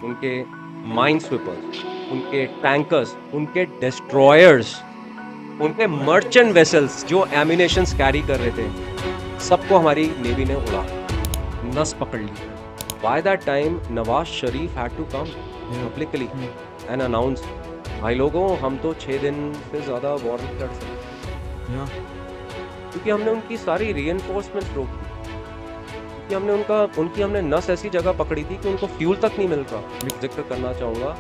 उनके mine sweepers, उनके tankers, उनके डिस्ट्रॉयर्स, उनके मर्चेंट वेसल्स जो एम्यूनेशंस कैरी कर रहे थे, सबको हमारी नेवी ने उड़ा नस पकड़ ली। By that time Nawaz Sharif had to come Yeah. Publicly Hmm. And announce, भाई लोगों हम तो 6 दिन से ज़्यादा वॉर नहीं लड़ सकते, Yeah. क्योंकि हमने उनकी सारी रीइंफोर्समेंट्स रोक दी, क्योंकि उनकी हमने नस ऐसी जगह पकड़ी थी कि उनको फ्यूल तक नहीं मिल रहा। मैं जिक्र करना चाहूँगा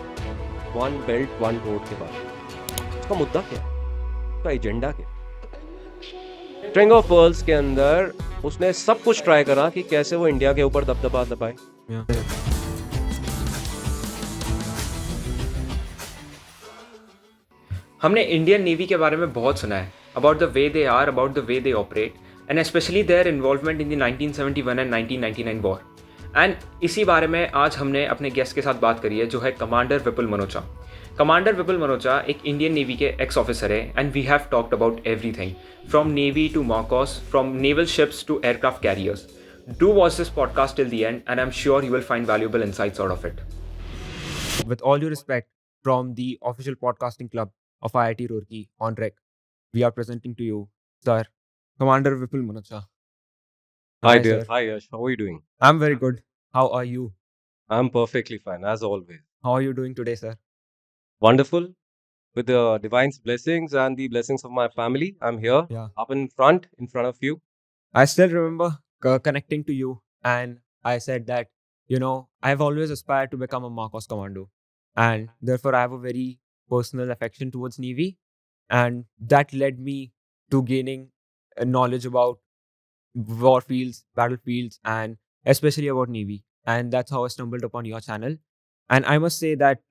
वन बेल्ट वन रोड के बारे में। उसका मुद्दा क्या है? उसका एजेंडा क्या है? स्ट्रिंग ऑफ पर्ल्स के अंदर उसने सब कुछ ट्राई करा कि कैसे वो इंडिया के ऊपर दबदबा दबाए। Yeah. हमने इंडियन नेवी के बारे में बहुत सुना है about the way they are, about the way they operate and specially their involvement in the 1971 and 1999 war. And इसी बारे में आज हमने अपने गेस्ट के साथ बात करी है जो है कमांडर विपुल मनोचा। कमांडर विपुल मनोचा एक इंडियन नेवी के एक्स ऑफिसर है and we have talked about everything from navy to MARCOS, from naval ships to aircraft carriers. Do watch this podcast till the end, and I'm sure you will find valuable insights out of it. With all due respect, from the official podcasting club of IIT Roorkee on Rec, we are presenting to you, Sir Commander Vipul Manocha. Hi Hi, dear. sir. Hi Yash. How are you doing? I'm very good. How are you? I'm perfectly fine as always. How are you doing today, sir? Wonderful. With the divine's blessings and the blessings of my family, I'm here Yeah. up in front of you. I still remember connecting to you, and I said that, I've always aspired to become a Marcos Commando, and therefore I have a very personal affection towards Navy, and that led me to gaining knowledge about war fields, battlefields, and especially about Navy. And that's how I stumbled upon your channel. And I must say that,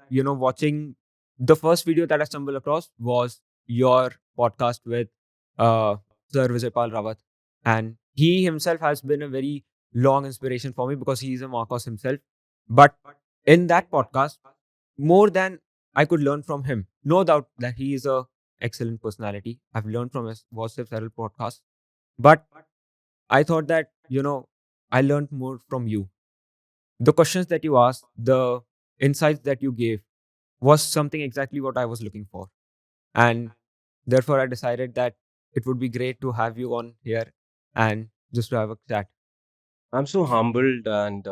watching the first video that I stumbled across was your podcast with Sir Vijaypal Rawat. And he himself has been a very long inspiration for me because he is a Marcos himself. But in that podcast, more than I could learn from him, no doubt that he is a excellent personality. I've learned from his watched several podcasts. But I thought that, I learned more from you. The questions that you asked, the insights that you gave was something exactly what I was looking for. And therefore, I decided that it would be great to have you on here and just to have a chat. I'm so humbled, and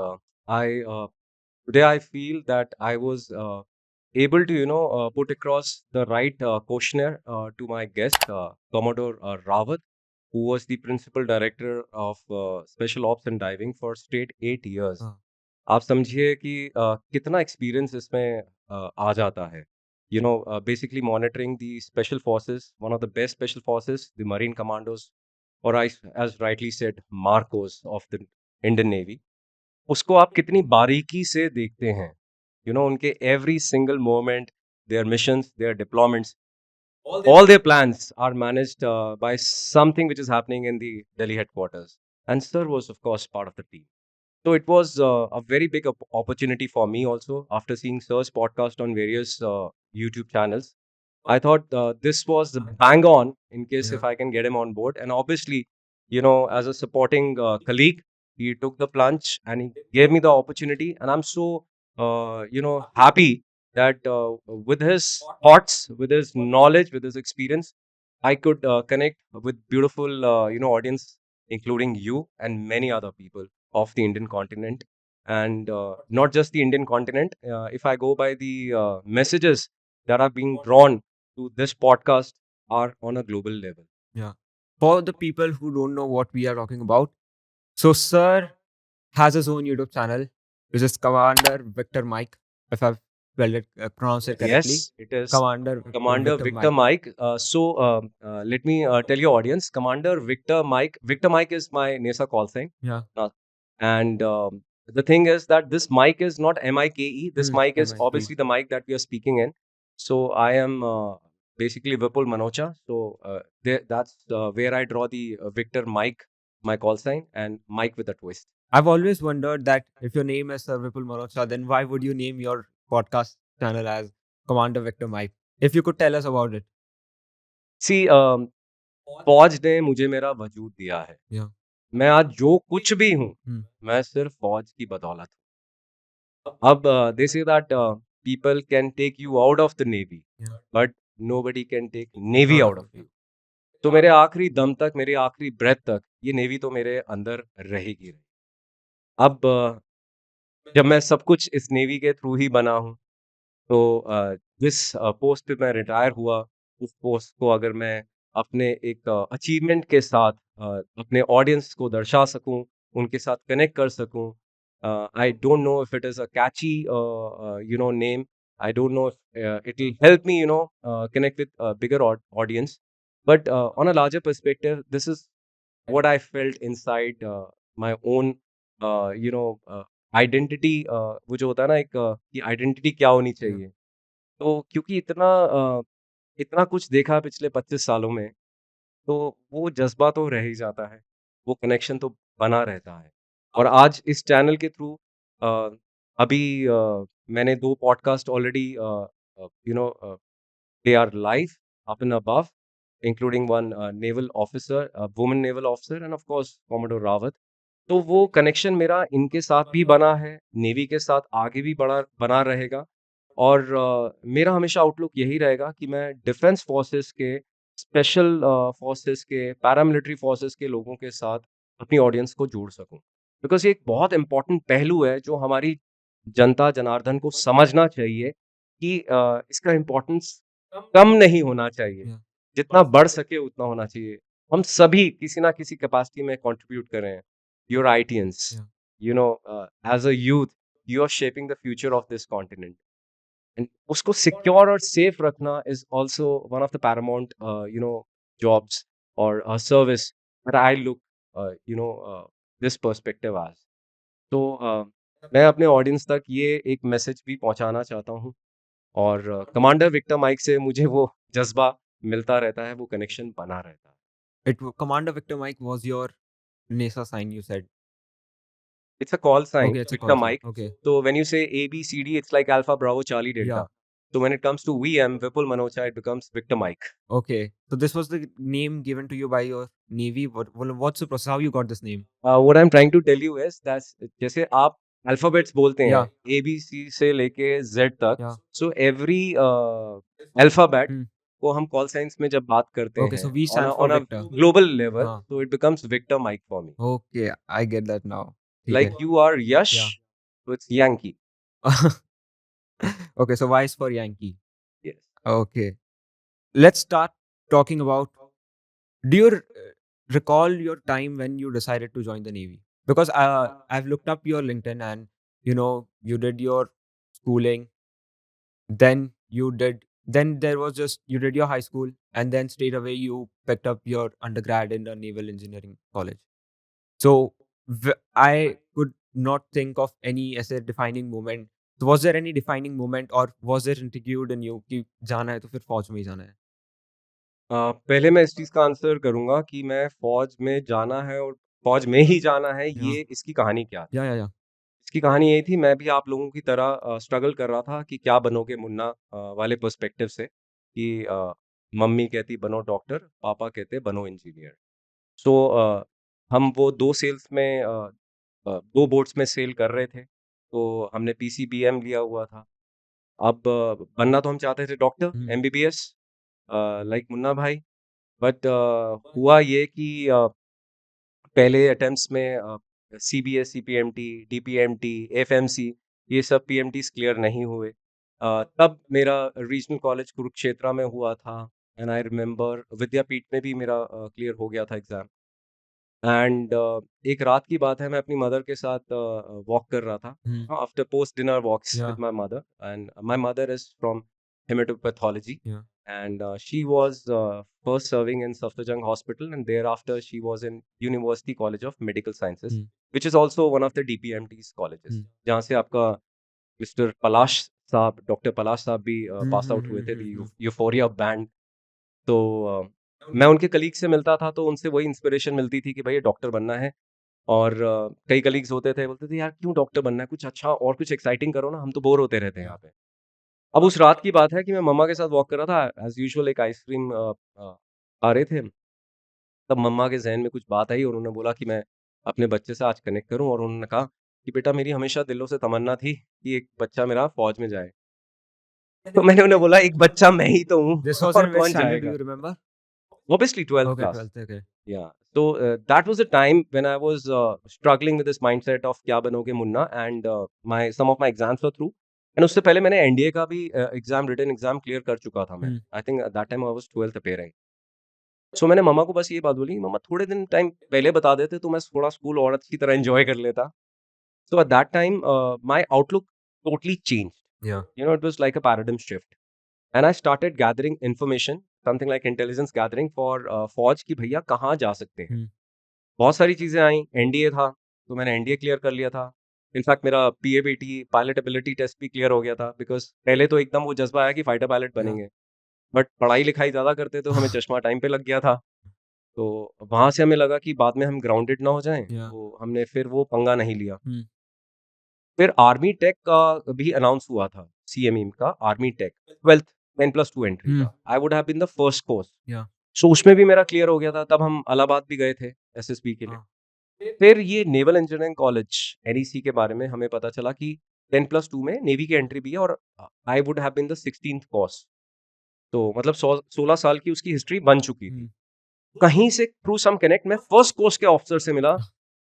I today I feel that I was able to put across the right questionnaire to my guest Commodore Rawat, who was the principal director of Special Ops and Diving for straight 8 years. हाँ, आप समझिए कि कितना experience इसमें आ जाता है। Basically monitoring the special forces, one of the best special forces, the marine commandos, और I as rightly said MARCOS of the Indian navy. उसको आप कितनी बारीकी से देखते हैं, उनके every single moment, their missions, their deployments, all their plans are managed by something which is happening in the Delhi headquarters. And Sir was, of course, part of the team. So it was a very big opportunity for me also. After seeing Sir's podcast on various YouTube channels, I thought this was bang on in case if yeah, I can get him on board. And obviously, as a supporting colleague, he took the plunge and he gave me the opportunity. And I'm so, happy that with his thoughts, with his knowledge, with his experience, I could connect with beautiful, audience, including you and many other people of the Indian continent. And not just the Indian continent. If I go by the messages that are being drawn to this podcast are on a global level. yeah. For the people who don't know what we are talking about, so Sir has his own YouTube channel, which is Commander Victor Mike, if I've pronounced it correctly. Yes, it is Commander Commander Victor Victor Mike. Mike. Let me tell your audience, Commander Victor Mike. Victor Mike is my NASA call sign. Yeah. And the thing is that this mic is not MIKE. This mic is MIK. obviously the mic that we are speaking in. So I am basically Vipul Manocha. So that's where I draw the Victor Mike, my call sign, and Mike with a twist. I've always wondered that if your name is Sir Vipul Manocha, then why would you name your podcast channel as Commander Victor Mike? If you could tell us about it. See, फौज ने मुझे मेरा वजूद दिया है। Yeah. मैं आज जो कुछ भी हूँ, Hmm. मैं सिर्फ फौज की बदौलत हूँ। अब they say that people can take you out of the navy, Yeah. but nobody can take navy Out out of of it, you. तो मेरे आखिरी दम तक, मेरे आखिरी ब्रेथ तक ये नेवी तो मेरे अंदर रहेगी। अब जब मैं सब कुछ इस नेवी के थ्रू ही बना हूँ, तो जिस पोस्ट पे मैं रिटायर हुआ, उस पोस्ट को अगर मैं अपने एक अचीवमेंट के साथ अपने ऑडियंस को दर्शा सकूँ, उनके साथ कनेक्ट कर सकूँ। I don't know if it is a catchy name. I don't know if it will help me connect with bigger audience. But on a larger perspective, this is what I felt inside my own identity. वो जो होता है ना एक कि identity क्या होनी Yeah. चाहिए। तो क्योंकि इतना कुछ देखा पिछले 25 सालों में, तो वो जज़्बा तो रह ही जाता है, वो कनेक्शन तो बना रहता है। और आज इस चैनल के थ्रू अ, अभी मैंने 2 podcast already they are live up and above, including one naval officer, a woman naval officer, and of course Commodore Rawat. तो वो कनेक्शन मेरा इनके साथ भी बना है, नेवी के साथ आगे भी बड़ा बना रहेगा। और मेरा हमेशा आउटलुक यही रहेगा कि मैं डिफेंस फोर्सेस के, स्पेशल फोर्सेस के, पैरामिलिट्री फोर्सेस के लोगों के साथ अपनी ऑडियंस को जोड़ सकूं। बिकॉज ये एक बहुत इंपॉर्टेंट पहलू है जो हमारी जनता जनार्दन को समझना चाहिए कि इसका इम्पोर्टेंस कम नहीं होना चाहिए, Yeah. जितना बढ़ सके उतना होना चाहिए। हम सभी किसी ना किसी कैपेसिटी में कंट्रीब्यूट कर रहे हैं। Your IITians, Yeah. As a youth, you are shaping the future of this continent. And उसको सिक्योर और सेफ रखना is also one of the paramount jobs और service that I look this perspective as. तो मैं अपने audience तक ये एक मैसेज भी पहुंचाना चाहता हूँ। और कमांडर विक्टर माइक से मुझे वो जज़्बा मिलता रहता है, वो कनेक्शन बना रहता है। Commander Victor Mike was your NASA sign, you said. It's a call sign, Okay, it's a victor call sign. Mike. Okay. तो when you say ABCD, it's like alpha, bravo, charlie, delta. Yeah. So when it comes to VM, Vipul Manocha, it becomes Victor Mike. Okay. So this was the name given to you by your Navy. What's the process? How you got this name? What I'm trying to tell you is that जैसे आप alphabets बोलते हैं, Yeah. ABC से लेके Z तक, Yeah. so every alphabet Hmm. को हम call science में जब बात करते Okay. हैं So V on stands a for on a Victor. global level, Huh. so it becomes Victor Mike for me. Okay. I get that now. ठीक है. Like you are Yash, Yeah. so it's Yankee. Okay. So Y is for Yankee. Yes. Okay. Let's start talking about. Do you recall your time when you decided to join the Navy? Because I've looked up your LinkedIn and you did your schooling, then then there was just you did your high school, and then straight away you picked up your undergrad in the Naval Engineering College. So I could not think of any as a defining moment. So was there any defining moment, or was it intrigued in you कि जाना है तो फिर फौज में ही जाना है? पहले मैं इस चीज़ का आंसर करूँगा कि मैं फ़ौज में जाना है और फ़ौज में ही जाना है, Yeah. ये इसकी कहानी क्या थी? Yeah. इसकी कहानी यही थी, मैं भी आप लोगों की तरह स्ट्रगल कर रहा था कि क्या बनोगे मुन्ना वाले पर्सपेक्टिव से कि मम्मी कहती बनो डॉक्टर, पापा कहते बनो इंजीनियर। सो हम वो 2 सेल्स में 2 बोट्स में सेल कर रहे थे, तो हमने पीसीबीएम लिया हुआ था। अब बनना तो हम चाहते थे doctor, Hmm. MBBS, like Munna भाई। बट हुआ ये कि पहले अटेम्प्ट्स में सीबीएसई पीएमटी, डीपीएमटी, एफएमसी, ये सब पीएमटीज़ क्लियर नहीं हुए। तब मेरा रीजनल कॉलेज कुरुक्षेत्र में हुआ था, एंड आई रिमेंबर विद्यापीठ में भी मेरा क्लियर हो गया था एग्ज़ाम। एंड एक रात की बात है, मैं अपनी मदर के साथ वॉक कर रहा था, Hmm. After post dinner walks Yeah. With my mother. And my mother is from haematopathology, Yeah. and she was first serving in Safdarjung Hospital, and thereafter she was in University College of Medical Sciences, Hmm. which is also one of the DPMT's colleges, Hmm. जहाँ से आपका mister पलाश साहब, doctor पलाश साहब भी Hmm. Pass out हुए थे, Hmm. Euphoria band. तो मैं उनके कलीग से मिलता था, तो उनसे वही इंस्पिरेशन मिलती थी कि भाई डॉक्टर बनना है। और कई कलीग्स होते थे, बोलते थे यार क्यों डॉक्टर बनना है, कुछ अच्छा और कुछ एक्साइटिंग करो ना, हम तो बोर होते रहते हैं यहाँ पे। अब उस रात की बात है कि मैं मम्मा के साथ वॉक कर रहा था, एज़ यूजुअल एक आइसक्रीम आ रहे थे। तब मम्मा के ज़हन में कुछ बात आई और उन्होंने बोला कि मैं अपने बच्चे से आज कनेक्ट करूँ, और उन्होंने कहा कि बेटा मेरी हमेशा दिलों से तमन्ना थी कि एक बच्चा मेरा फौज में जाए। तो मैंने उन्हें बोला एक बच्चा मैं ही तो हूँ This was और in which कौन standard, do जाएगा? you remember? Obviously 12th Okay, class. 12th, okay. Yeah. So that was the time when I was struggling with this mindset of क्या बनोगे Munna, and some of my exams were through. And उससे पहले मैंने NDA का भी written exam clear कर चुका था मैं. I think at that time I was 12th appearing. So मैंने मम्मा को बस ये बात बोली, मम्मा थोड़े दिन टाइम पहले बता देते तो मैं थोड़ा स्कूल और अच्छी तरह एंजॉय कर लेता. So at that time my outlook totally changed. Yeah. You know, it was like a paradigm shift. And I started gathering information, something like intelligence gathering for फौज की भैया कहाँ जा सकते हैं. बहुत सारी चीज़ें आई, एनडीए था, तो मैंने एनडीए क्लियर कर लिया था. इनफैक्ट मेरा पीएबीटी पायलट एबिलिटी टेस्ट भी क्लियर हो गया था, बिकॉज़ पहले तो एकदम वो जज़्बा आया कि फाइटर पायलट बनेंगे. बट पढ़ाई-लिखाई ज़्यादा करते तो हमें चश्मा टाइम पे लग गया था. तो वहाँ से हमें लगा कि बाद में हम ग्राउंडेड ना हो जाएँ, तो हमने फिर वो पंगा नहीं लिया. फिर आर्मी टेक का भी अनाउंस हुआ था, सीएमई का आर्मी टेक 12th 10+2 एंट्री का. I would have been the first course. Yeah. So उसमें भी मेरा क्लियर हो गया था. तब हम इलाहाबाद भी गए थे एसएसबी के लिए. फिर ये नेवल इंजीनियरिंग कॉलेज एनईसी के बारे में हमें पता चला कि 10+2 में नेवी की एंट्री भी है, और I would have been the 16th course. तो मतलब 16 साल की उसकी हिस्ट्री बन चुकी थी. कहीं से थ्रू सम कनेक्ट मैं फर्स्ट कोर्स के ऑफिसर से मिला,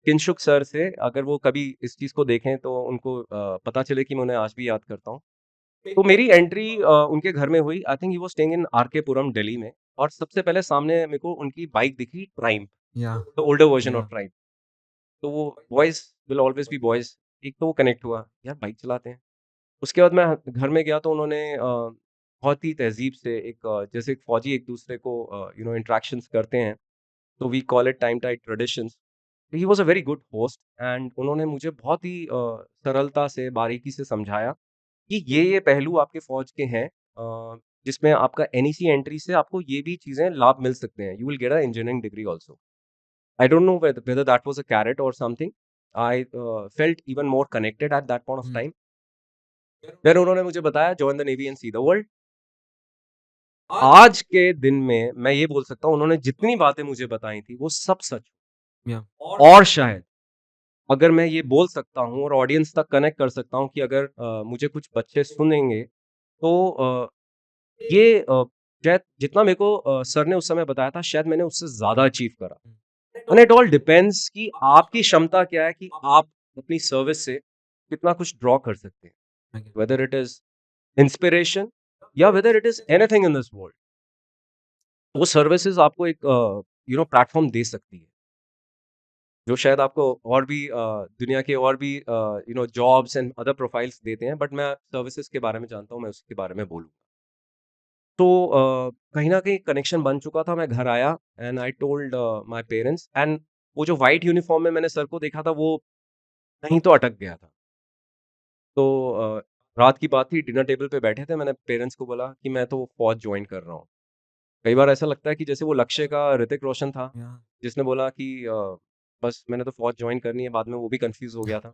किंशुक सर से. अगर वो कभी इस चीज को देखें तो उनको पता चले कि मैं उन्हें आज भी याद करता हूँ. तो मेरी एंट्री उनके घर में हुई. I think he was staying in R K Puram Delhi में. और सबसे पहले सामने मेरे को उनकी बाइक दिखी, triumph, Yeah. The older version of Yeah. Triumph. तो वो boys will always be boys. एक तो वो कनेक्ट हुआ, यार बाइक चलाते हैं. उसके बाद मैं घर में गया तो उन्होंने बहुत ही तहजीब से एक जैसे एक फौजी एक दूसरे को इंटरेक्शंस करते हैं, तो we call it time tight traditions. He was a very good host, and उन्होंने मुझे बहुत ही सरलता से बारीकी से समझाया कि ये पहलू आपके फौज के हैं, जिसमें आपका एनईसी एंट्री से आपको ये भी चीज़ें लाभ मिल सकते हैं. You will get a engineering degree also. I don't no whether that was a carrot or something. I felt even more connected at that point of time. फिर उन्होंने मुझे बताया join the navy and see the world. आज के दिन में मैं ये बोल सकता हूँ उन्होंने जितनी बातें मुझे बताई थी वो सब सच. Yeah. और शायद अगर मैं ये बोल सकता हूँ और ऑडियंस तक कनेक्ट कर सकता हूँ कि अगर मुझे कुछ बच्चे सुनेंगे तो ये शायद जितना मेरे को सर ने उस समय बताया था शायद मैंने उससे ज़्यादा अचीव करा. एंड इट ऑल डिपेंड्स कि आपकी क्षमता क्या है, कि आप अपनी सर्विस से कितना कुछ ड्रॉ कर सकते हैं. Okay. Whether it is inspiration या whether it is anything in this world, वो सर्विसेज आपको एक प्लेटफॉर्म दे सकती है जो शायद आपको और भी दुनिया के और भी जॉब्स एंड अदर प्रोफाइल्स देते हैं. बट मैं सर्विसेज के बारे में जानता हूँ, मैं उसके बारे में बोलूँगा. तो कहीं न कहीं कनेक्शन बन चुका था. मैं घर आया and I told my parents, and वो जो व्हाइट यूनिफॉर्म में मैंने सर को देखा था वो कहीं तो अटक गया था. तो रात की बात थी, डिनर टेबल पे बैठे थे. मैंने पेरेंट्स को बोला कि मैं तो फौज जॉइन कर रहा हूँ. कई बार ऐसा लगता है कि जैसे वो लक्ष्य का ऋतिक रोशन था, Yeah. जिसने बोला कि बस मैंने तो फौज जॉइन करनी है. बाद में वो भी कंफ्यूज हो गया था.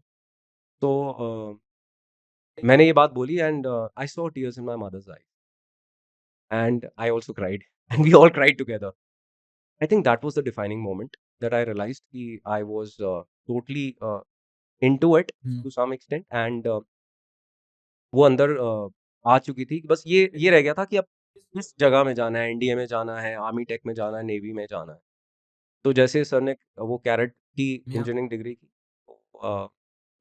तो मैंने ये बात बोली, and I saw tears in my mother's eye, and I also cried and we all cried together. I think that was the defining moment that I realized कि I was totally into it to some extent, and वो अंदर आ चुकी थी. बस ये रह गया था कि अब किस जगह में जाना है, एनडीए में जाना है, आर्मी टेक में जाना है, नेवी में जाना है. तो जैसे सर ने वो कैरेट की Yeah. इंजीनियरिंग डिग्री की, तो,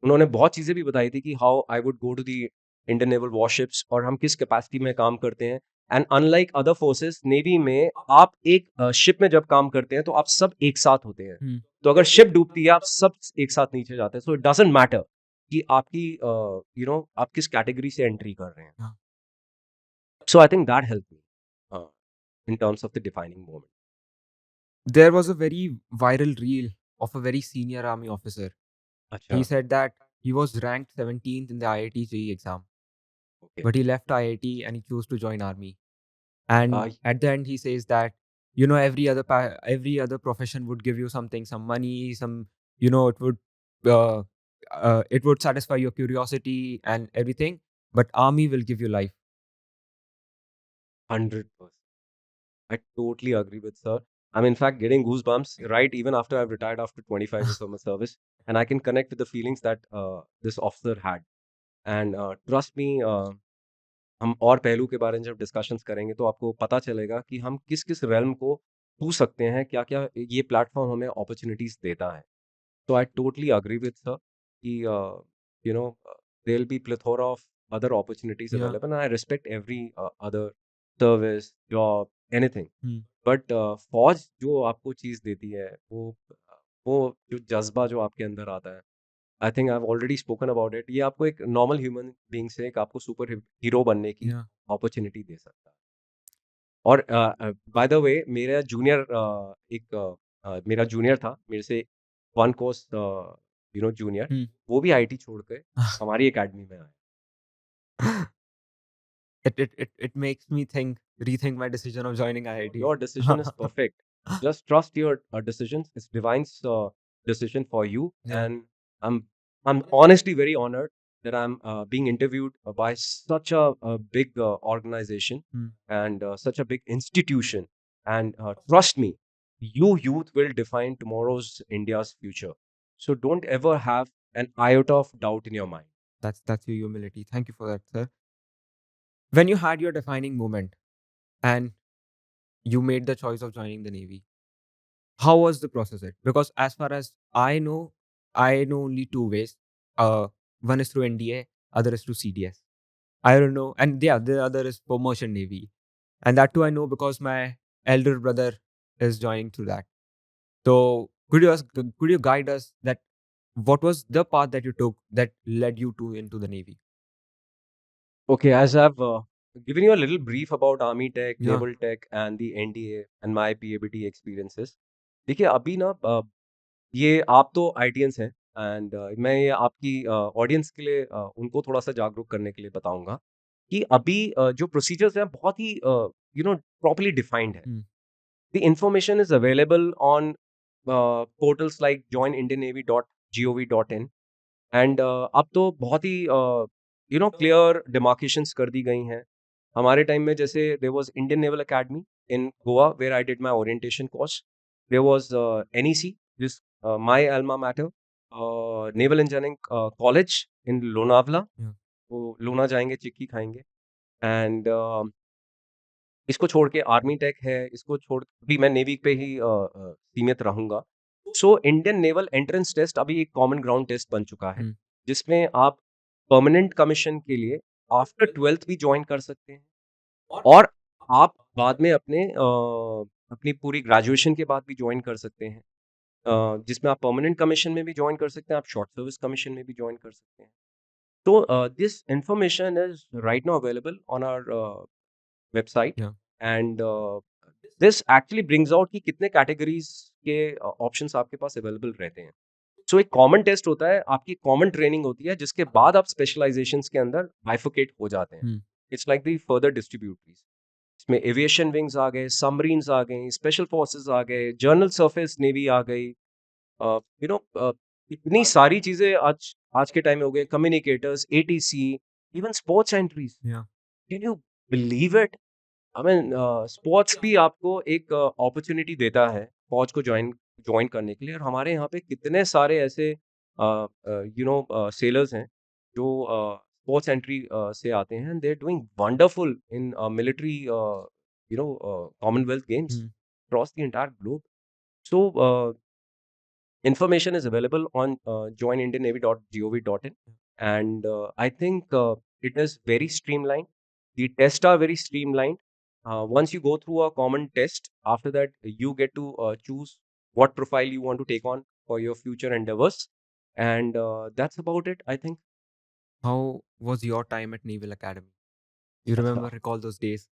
उन्होंने बहुत चीज़ें भी बताई थी कि how I would go to the Indian naval warships और हम किस कैपेसिटी में काम करते हैं. And unlike other forces, navy में आप एक शिप में जब काम करते हैं तो आप सब एक साथ होते हैं. तो अगर शिप डूबती है आप सब एक साथ नीचे जाते हैं. सो इट डजंट मैटर कि आपकी आप किस कैटेगरी से एंट्री कर रहे हैं. हाँ. So I think that help me in terms of the defining moment. There was a very viral reel of a very senior army officer. अच्छा. He said that he was ranked 17th in the IIT JEE exam, Okay. but he left IIT and he chose to join army. And Uh, at the end, he says that every other profession would give you something, some money, some it would satisfy your curiosity and everything, but army will give you life. 100%. I totally agree with sir. I'm in fact getting goosebumps right even after I've retired after 25 years of my service. and I can connect with the feelings that this officer had. And trust me, हम और पहलू के बारे में जब discussions करेंगे तो आपको पता चलेगा कि हम किस-किस रेल्म को छू सकते हैं, क्या-क्या ये प्लेटफ़ॉर्म हमें अपॉर्च्युनिटीज़ देता है। So I totally agree with her. You know, there'll be plethora of other opportunities Yeah. available, and I respect every other service, job, anything. Hmm. But फौज जो आपको चीज़ देती है, वो जो जज्बा जो आपके अंदर आता है, I think I have already spoken about it. ये आपको एक नॉर्मल ह्यूमन बीइंग से एक आपको सुपर हीरो बनने की Yeah. अपॉर्चुनिटी दे सकता है। और बाय द वे मेरा जूनियर मेरा जूनियर था मेरे से 1 कोर्स जूनियर, Hmm. वो भी आईटी छोड़ के हमारी एकेडमी में आया। It makes me rethink my decision of joining IIT. Your decision is perfect. Just trust your decisions. It's divine's decision for you, Yeah. and I'm honestly very honored that I'm being interviewed by such a big organization Hmm. and such a big institution. And trust me, you youth will define tomorrow's India's future. So don't ever have an iota of doubt in your mind. That's your humility. Thank you for that, sir. When you had your defining moment and you made the choice of joining the Navy, how was the process it? Because as far as I know only two ways. One is through NDA, other is through CDS. I don't know, and yeah, the other is for Merchant Navy, and that too I know because my elder brother is joining through that. So could you guide us that what was the path that you took that led you to into the Navy? Okay, as I've given you a little brief about Army Tech, Yeah. Naval Tech, and the NDA and my PABT experiences. देखिए अभी ना ये आप तो आईटीएंस हैं and मैं ये आपकी ऑडियंस के लिए उनको थोड़ा सा जागरूक करने के लिए बताऊंगा कि अभी जो प्रोसीजर्स हैं बहुत ही प्रॉपर्ली डिफाइंड है। Hmm. The information is available on portals like joinindiannavy.gov.in and अब तो बहुत ही क्लियर डिमार्केशंस कर दी गई हैं। हमारे टाइम में जैसे there was Indian naval academy in Goa where I did my orientation course. There was NEC this my alma mater, naval engineering college in Lonavala. Yeah. वो लोना जाएंगे, चिक्की खाएंगे। एंड इसको छोड़ के आर्मी टेक है, इसको छोड़ भी मैं नेवी पे ही सीमित रहूंगा। So Indian naval entrance test अभी एक कॉमन ग्राउंड टेस्ट बन चुका है, Hmm. जिसमें आप परमानेंट कमीशन के लिए आफ्टर 12th भी ज्वाइन कर सकते हैं, और आप बाद में अपनी पूरी ग्रेजुएशन के बाद भी ज्वाइन कर सकते हैं, जिसमें आप परमानेंट कमीशन में भी ज्वाइन कर सकते हैं, आप शॉर्ट सर्विस कमीशन में भी ज्वाइन कर सकते हैं। तो this information is right now available on our website, Yeah. And this actually brings out कि कितने कैटेगरीज के ऑप्शंस आपके पास अवेलेबल रहते हैं। सो एक कॉमन टेस्ट होता है, आपकी कॉमन ट्रेनिंग होती है, जिसके बाद आप स्पेशलाइजेशंस के अंदर बाइफोकेट हो जाते हैं। Hmm. It's like the further distributaries. इसमें एविएशन विंग्स आ गए, सबमरीन्स आ गई, स्पेशल फोर्सेस आ गए, जर्नल सर्फेस नेवी आ गई, यू नो इतनी सारी चीजें आज आज के टाइम में हो गए, communicators, ATC, even sports entries. Yeah. Can you believe it? I mean sports भी आपको एक अपॉर्चुनिटी देता है फौज को ज्वाइन ज्वाइन करने के लिए। और हमारे यहाँ पे कितने सारे ऐसे सेलर्स हैं जो स्पोर्ट्स एंट्री से आते हैं, they are doing wonderful in military commonwealth games Hmm. across the entire globe. So information is available on joinindiannavy.gov.in, and I think it is very streamlined. The tests are very streamlined. Once you go through a common test, after that you get to choose what profile you want to take on for your future endeavors, and that's about it, I think. How was your time at Naval Academy? You remember, recall those days?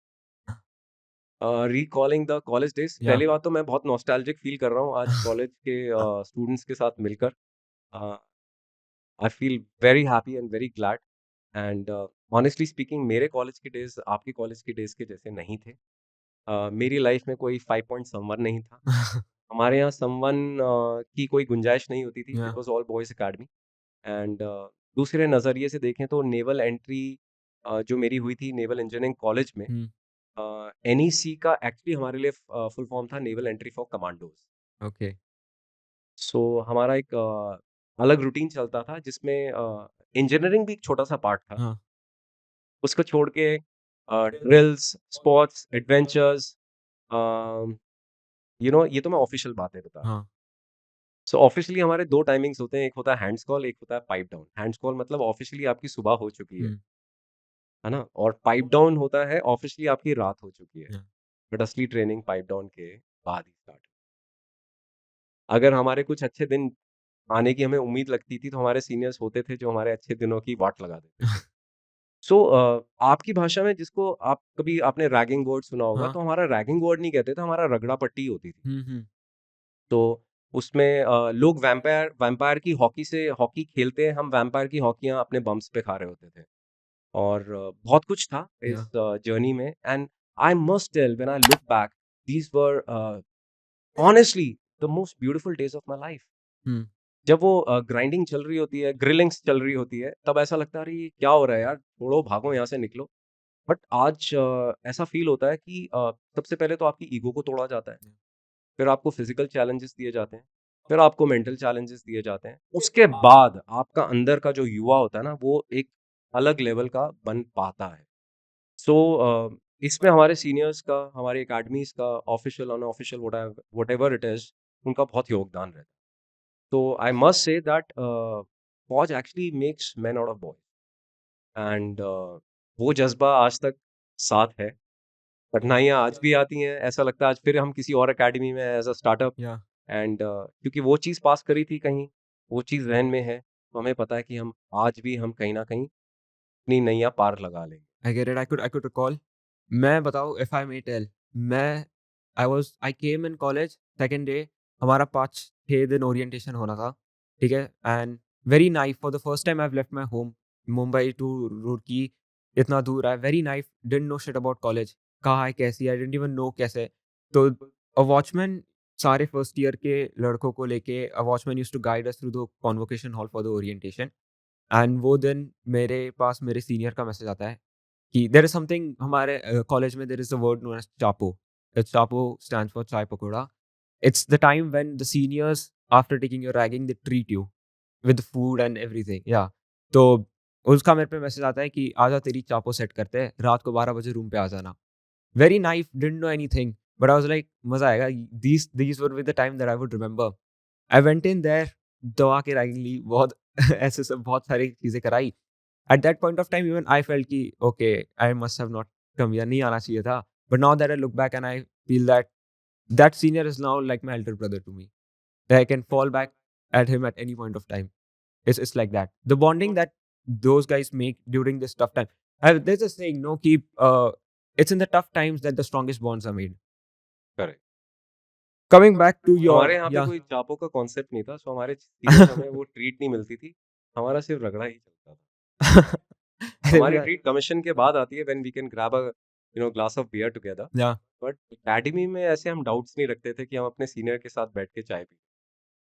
Recalling the college days, Yeah. पहली बात तो मैं बहुत nostalgic feel कर रहा हूँ आज college के स्टूडेंट्स के साथ मिलकर। I feel very happy and very glad, and honestly speaking मेरे कॉलेज के डेज आपके कॉलेज के डेज के जैसे नहीं थे। मेरी लाइफ में कोई 5 पॉइंट समवन नहीं था। हमारे यहाँ समवन की कोई गुंजाइश नहीं होती थी। It Yeah. Was all boys academy. And दूसरे नज़रिए से देखें तो नेवल एंट्री जो मेरी हुई थी नेवल इंजीनियरिंग कॉलेज में, Hmm. एनईसी का एक्चुअली हमारे लिए फुल फॉर्म था naval entry for commandos. Okay. सो हमारा एक अलग रूटीन चलता था जिसमें इंजीनियरिंग भी एक छोटा सा पार्ट था। हाँ उसको छोड़ के ड्रिल्स, स्पोर्ट्स, एडवेंचर्स, ये तो मैं ऑफिशियल बातें बता रहा हूँ। हाँ सो ऑफिशियली हमारे 2 टाइमिंग्स होते हैं, एक होता है हैंड्स कॉल, एक होता है पाइप डाउन। हैंड्स कॉल मतलब ऑफिशियली आपकी सुबह हो चुकी हम्म, है ना? और पाइप डाउन होता है ऑफिशियली आपकी रात हो चुकी है। हाँ बट असली ट्रेनिंग पाइप डाउन के बाद ही स्टार्ट। अगर हमारे कुछ अच्छे दिन आने की हमें उम्मीद लगती थी, तो हमारे सीनियर्स होते थे जो हमारे अच्छे दिनों की वाट लगा देते थे। सो आपकी भाषा में जिसको आप कभी आपने रैगिंग वर्ड सुना होगा, हाँ तो हमारा रैगिंग वर्ड नहीं कहते थे, हमारा रगड़ा पट्टी होती थी। हम्म। तो उसमें लोग वैम्पायर वैम्पायर की हॉकी खेलते हैं, हम वैम्पायर की हॉकियाँ अपने बम्प्स पे खा रहे होते थे। और बहुत कुछ था या इस जर्नी में, and I must tell when I look back, these were honestly the most beautiful days of my life. Hmm जब वो ग्राइंडिंग चल रही होती है, ग्रिलिंग्स चल रही होती है, तब ऐसा लगता है अरे ये क्या हो रहा है यार, छोड़ो, भागो यहाँ से, निकलो। बट आज ऐसा फ़ील होता है कि सबसे पहले तो आपकी ईगो को तोड़ा जाता है, फिर आपको फिज़िकल चैलेंजेस दिए जाते हैं, फिर आपको मेंटल चैलेंजेस दिए जाते हैं। उसके बाद आपका अंदर का जो युवा होता है ना, वो एक अलग लेवल का बन पाता है। सो इसमें हमारे सीनियर्स का, हमारी अकेडमीज़ का, ऑफ़िशियल, अनऑफ़िशियल, व्हाटएवर इट इज़, उनका बहुत योगदान रहता है। तो आई मस्ट से दैट फौज actually makes man out of boys, and वो जज़्बा आज तक साथ है। कठिनाइयाँ आज भी आती हैं, ऐसा लगता है आज फिर हम किसी और अकेडमी में एज़ अ स्टार्टअप, या एंड क्योंकि वो चीज़ पास करी थी कहीं, वो चीज़ ज़हन में है, तो हमें पता है कि हम आज भी हम कहीं न कहीं अपनी नैया पार लगा लेंगे। I get it. I could recall. मैं बताऊँ, इफ आई मे टेल, मैं I came in college second day. हमारा 5-6 दिन ओरिएंटेशन होना था, ठीक है? And very nice, for the first time I have left my home, Mumbai to Roorkee, इतना दूर है, very nice, didn't know shit about college, कहाँ है, कैसी है, आई डिडंट इवन नो कैसे। तो अ वॉचमैन, सारे फर्स्ट ईयर के लड़कों को लेके a watchman used to guide us through the convocation hall for the orientation. And वो दिन मेरे पास मेरे सीनियर का मैसेज आता है कि देयर इज समथिंग, हमारे कॉलेज में there is a word known as chapo. Chapo stands for chai pakoda. It's the time when the seniors, after taking your ragging, they treat you with food and everything. या तो उसका मेरे पे मैसेज आता है कि आजा तेरी चापो सेट करते हैं, रात को 12 बजे रूम पे आ जाना। Very nice, didn't know anything, but I was like मजा आएगा। These were with the time that I would remember. I went in there, दवा की रैगिंग ली, बहुत ऐसे सब बहुत सारी चीजें कराई। At that point of time even I felt कि okay, I must have not come, या नहीं आना चाहिए था। But now that I look back and I feel that that senior is now like my elder brother to me. I can fall back at him at any point of time. It's like that. The bonding that those guys make during this tough time. There's a saying, no, keep. It's in the tough times that the strongest bonds are made. Correct. Coming back to your, हमारे यहाँ पे yeah. कोई चापों का concept नहीं था, सो हमारे seniors हमें वो ट्रीट नहीं मिलती थी, हमारा सिर्फ रगड़ा ही चलता था। अरे हमारी भैया, ट्रीट कमीशन के बाद आती है, when we can grab a glass of beer together. yeah. But academy में ऐसे हम डाउट्स नहीं रखते थे कि हम अपने सीनियर के साथ बैठ के चाय पी।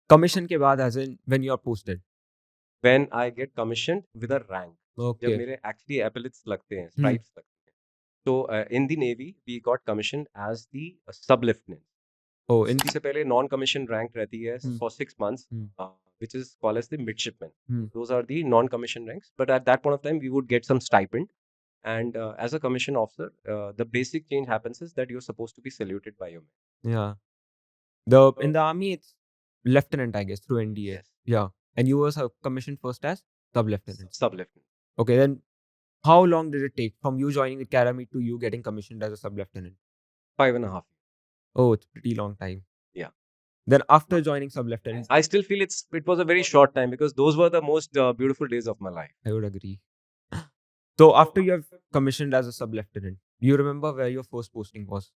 Commission के बाद, as in when you're posted. When I get commissioned with a rank, जब Okay. मेरे एक्चुअली एपेलेट्स लगते हैं, Hmm. स्ट्राइप्स लगते हैं, तो in the navy we got commissioned as the sub lieutenant. Oh, in सबसे पहले नॉन कमीशन रैंक रहती है Hmm. For 6 months, Hmm. which is called as the midshipman. Hmm. Those are the non-commissioned ranks. But at that point of time, we would get some stipend. And as a commission officer, the basic change happens is that you're supposed to be saluted by your men. Yeah. The in the army, it's lieutenant, I guess, through NDA. Yes, Yeah. And you was commissioned first as sub lieutenant. sub-lieutenant. Okay, then how long did it take from you joining the academy to you getting commissioned as a sub lieutenant? 5.5 years. Oh, it's pretty long time. Yeah. Then after joining sub lieutenant, I still feel it was a very short time because those were the most beautiful days of my life. I would agree. So after you have commissioned as a sub lieutenant, do you remember where your first posting was?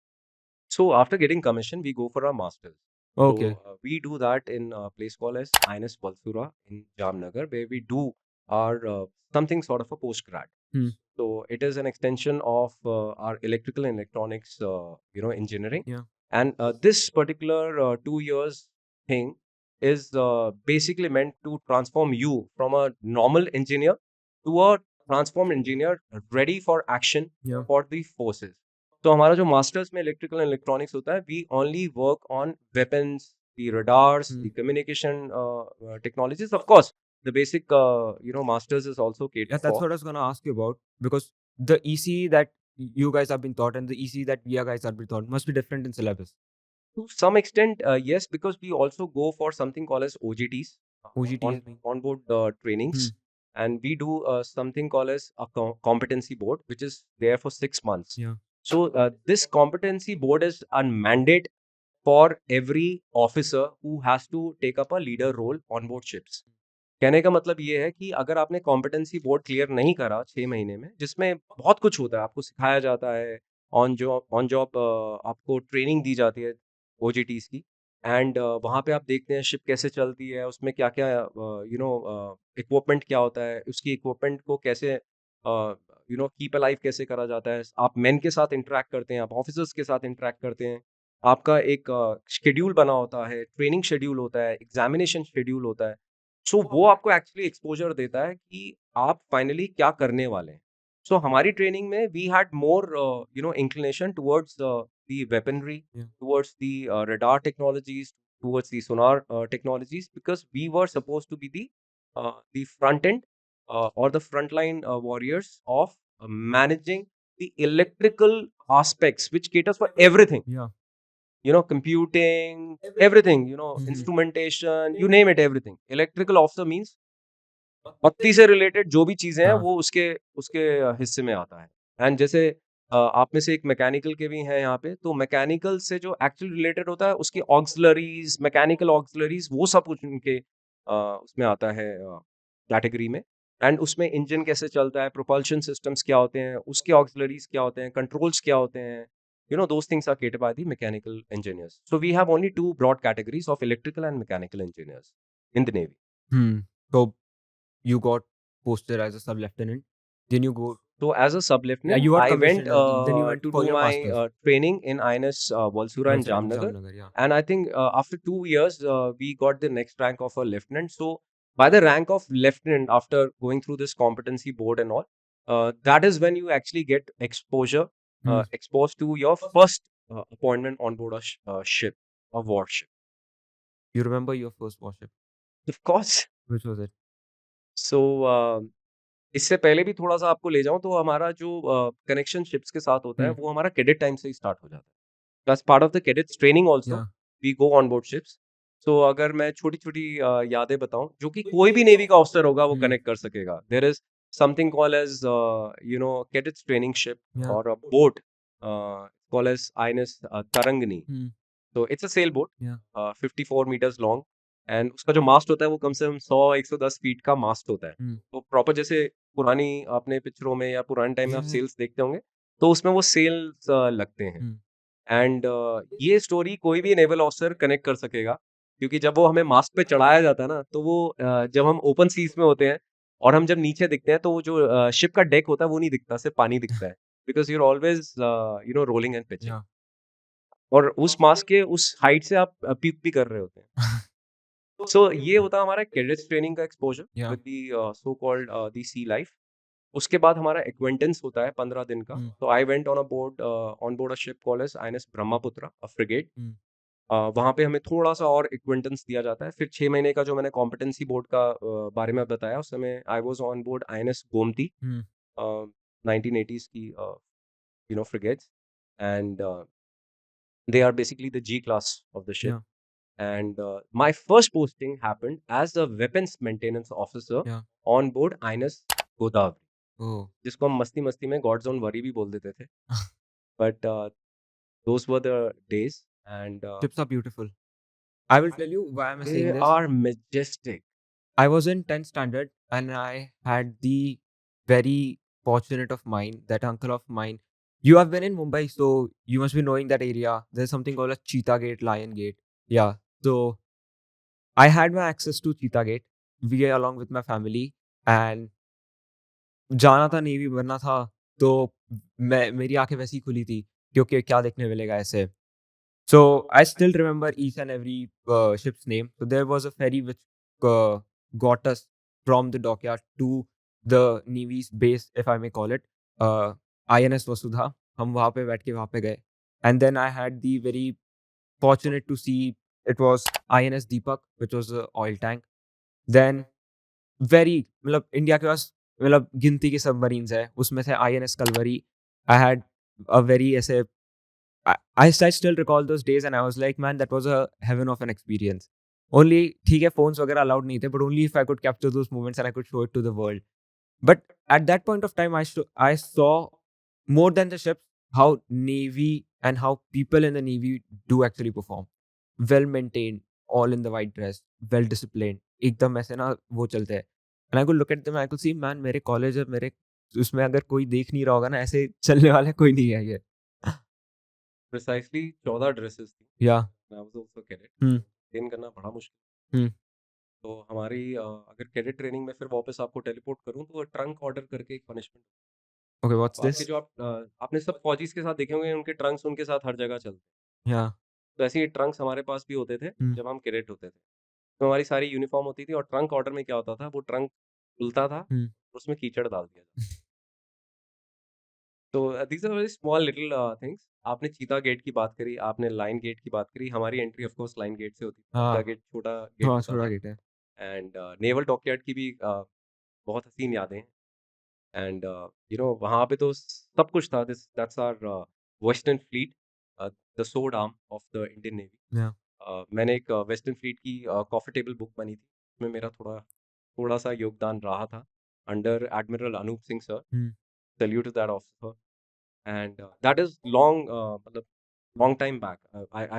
So after getting commission, we go for our masters. Okay. So we do that in a place called as INS Valsura in Jamnagar, where we do our something sort of a postgrad. Hmm. So it is an extension of our electrical and electronics, engineering. Yeah. And this particular 2 years thing is basically meant to transform you from a normal engineer to a transformed engineer ready for action Yeah. for the forces. तो हमारा जो masters में electrical and electronics होता है, we only work on weapons, the radars, Hmm. the communication technologies. Of course, the basic masters is also Yeah, catered that's for. what I was gonna ask you about, because the EC that you guys have been taught and the EC that we guys have been taught must be different in syllabus. To some extent, yes, because we also go for something called as OGTs, OGTs mean. onboard trainings, Hmm. and we do something called as a competency board, which is there for 6 months. Yeah. So this competency board is a mandate for every officer who has to take up a leader role on board ships. कहने का मतलब ये है कि अगर आपने competency board clear नहीं करा 6 महीने में, जिसमें बहुत कुछ होता है, आपको सिखाया जाता है, ऑन जॉब आपको ट्रेनिंग दी जाती है ओजीटीज की, एंड वहाँ पे आप देखते हैं शिप कैसे चलती है, उसमें क्या क्या इक्विपमेंट क्या होता है, उसकी इक्विपमेंट को कैसे कीप अलाइव कैसे करा जाता है, आप मेन के साथ इंटरेक्ट करते हैं, आप ऑफिसर्स के साथ इंटरेक्ट करते हैं, आपका एक शेड्यूल बना होता है, ट्रेनिंग शेड्यूल होता है, एग्जामिनेशन शेड्यूल होता है। सो वो आपको एक्चुअली एक्सपोजर देता है कि आप फाइनली क्या करने वाले हैं। सो हमारी ट्रेनिंग में we had more inclination towards the weaponry, Yeah. Towards the radar technologies, towards the sonar technologies, because we were supposed to be the front end or the frontline warriors of managing the electrical aspects which caters for everything, Yeah. computing, everything, Mhm. instrumentation, you name it, everything. Electrical officer means बत्ती से related जो भी चीजें हैं हाँ. वो उसके उसके हिस्से में आता है। एंड जैसे आप में से एक मैकेनिकल के भी हैं यहाँ पे, तो मैकेनिकल से जो एक्चुअली रिलेटेड होता है उसकी ऑक्सिलरीज, मैकेनिकल ऑक्सिलरीज, वो सब कुछ उनके उसमें आता है कैटेगरी में। एंड उसमें इंजन कैसे चलता है, प्रोपल्शन सिस्टम्स क्या होते हैं, उसके ऑक्सिलरीज क्या होते हैं, कंट्रोल्स क्या होते हैं, those things are catered by the mechanical engineers. So we have only two broad categories of electrical and mechanical engineers in the Navy. So you got posted as a sub lieutenant. Then you go. So as a sub Yeah, lieutenant, you got I went commissioned, and then you went to for do your my masters. training in INS Valsura and Jamnagar. Jamnagar, yeah. And I think after 2 years, we got the next rank of a lieutenant. So by the rank of lieutenant, after going through this competency board and all, that is when you actually get exposure, exposed to your first appointment on board a ship, a warship. You remember your first warship? Of course. Which was it? So इससे पहले भी थोड़ा सा आपको ले जाऊं तो हमारा जो कनेक्शन शिप्स के साथ होता है वो हमारा कैडेट टाइम से ही स्टार्ट हो जाता है। As part of the cadets training also Yeah. We go on board ships. So अगर मैं छोटी छोटी यादें बताऊं जो कि कोई भी नेवी का ऑफिसर होगा वो कनेक्ट कर सकेगा, there is something called as cadets training ship Yeah. और a boat called as INS Tarangini. तो it's a sail boat, Yeah. 54 meters long, and उसका जो मास्ट होता है वो कम से कम 100-110 फीट का मास्ट होता है। तो प्रॉपर जैसे पुरानी आपने पिक्चरों में या पुराने टाइम में आप Yeah. सेल्स देखते होंगे, तो उसमें वो सेल्स लगते हैं। एंड ये स्टोरी कोई भी नेवल ऑफिसर कनेक्ट कर सकेगा, क्योंकि जब वो हमें मास्ट पे चढ़ाया जाता है ना, तो वो जब हम ओपन सीज में होते हैं और हम जब नीचे दिखते हैं तो वो जो शिप का डेक होता है वो नहीं दिखता, सिर्फ पानी दिखता है, because you are always rolling and pitching. Yeah. और उस मास्ट के उस हाइट से आप पीक भी कर रहे होते हैं। सो ये होता है हमारा कैडेट्स ट्रेनिंग का exposure Yeah. With the so called the sea life. उसके बाद हमारा एक्वेंटेंस होता है 15 दिन का। तो I went on board a ship called as INS Brahmaputra, a frigate. वहाँ पे हमें थोड़ा सा और एक्वेंटेंस दिया जाता है। फिर 6 महीने का जो मैंने कॉम्पिटेंसी बोर्ड का बारे में बताया, उस समय I was on board INS Gomti, 1980s की frigates, and they are basically the G class of the ship. Yeah. And my first posting happened as a weapons maintenance officer Yeah. on board INS Godavari, Oh. जिसको हम मस्ती मस्ती में God zone worry भी बोल देते थे। But those were the days, and Ships are beautiful. I will tell you why am I they saying this. are majestic. I was in 10th standard and I had the very fortunate of mine, that uncle of mine. You have been in Mumbai, so you must be knowing that area. There's something called a Cheetah Gate, Lion Gate. Yeah. So I had my access to Cheetah Gate. We along with my family, and जाना था, navy बनना था, तो मेरी आंखें वैसी खुली थी क्योंकि क्या देखने मिलेगा ऐसे। So I still remember each and every ship's name. So there was a ferry which got us from the dockyard to the Navy's base, if I may call it, INS Vasudha. हम वहाँ पे बैठ के वहाँ पे गए, and then I had the very fortunate to see it was INS Deepak, which was a oil tank. Then very मतलब India के पास मतलब गिनती की सबमरीन्स है, उसमें से INS Kalvari. I had a very ऐसे I still recall those days and I was like, man, that was a heaven of an experience. Only ठीक है phones वगैरह allowed नहीं थे, but only if I could capture those moments and I could show it to the world. But at that point of time, I saw more than the ships how Navy and how people in the Navy do actually perform. Well maintained, all in the white dress, well disciplined. एकदम ऐसे ना वो चलते हैं. And I could look at them, I could see, man, मेरे college और मेरे उसमें अगर कोई देख नहीं रहा होगा ना, ऐसे चलने वाला कोई नहीं है ये. प्रिसाइसली 14 ड्रेसेस थी. Yeah. I was also cadet. Hmm. Train करना बड़ा मुश्किल. Hmm. तो हमारी अगर कैडेट ट्रेनिंग में फिर वापस आपको टेलीपोर्ट करूं तो ट्रंक ऑर्डर करके एक पनिशमेंट. Okay, what's तो आपके this? जो आपने सब फौजीज के साथ देखे होंगे, उनके ट्रंक्स उनके साथ हर जगह चलते हैं. Yeah. तो ऐसे ही ट्रंक्स हमारे पास भी होते थे Hmm. जब हम कैडेट होते थे. तो हमारी सारी यूनिफॉर्म होती थी और ट्रंक ऑर्डर में क्या होता था, वो ट्रंक खुलता था, Hmm. उसमें कीचड़ डाल दिया जाता. तो these are very small little things. आपने चीता गेट की बात करी, आपने लाइन गेट की बात करी. हमारी entry of course line gate से होती थी. चीता हाँ, गेट छोटा गेट हाँ, होता छोड़ा था. गेट है. एंड नेवल डॉकयार्ड की भी बहुत हसीन यादें हैं. एंड वहाँ पे तो सब कुछ था. This that's our western fleet, the sword arm of the Indian navy. Yeah. मैंने एक वेस्टर्न फ्लीट की कॉफी टेबल बुक बनी थी, उसमें मेरा थोड़ा थोड़ा सा योगदान रहा था under admiral Anoop Singh sir. Hmm. Salute to that officer. And that is long, matlab, long time back.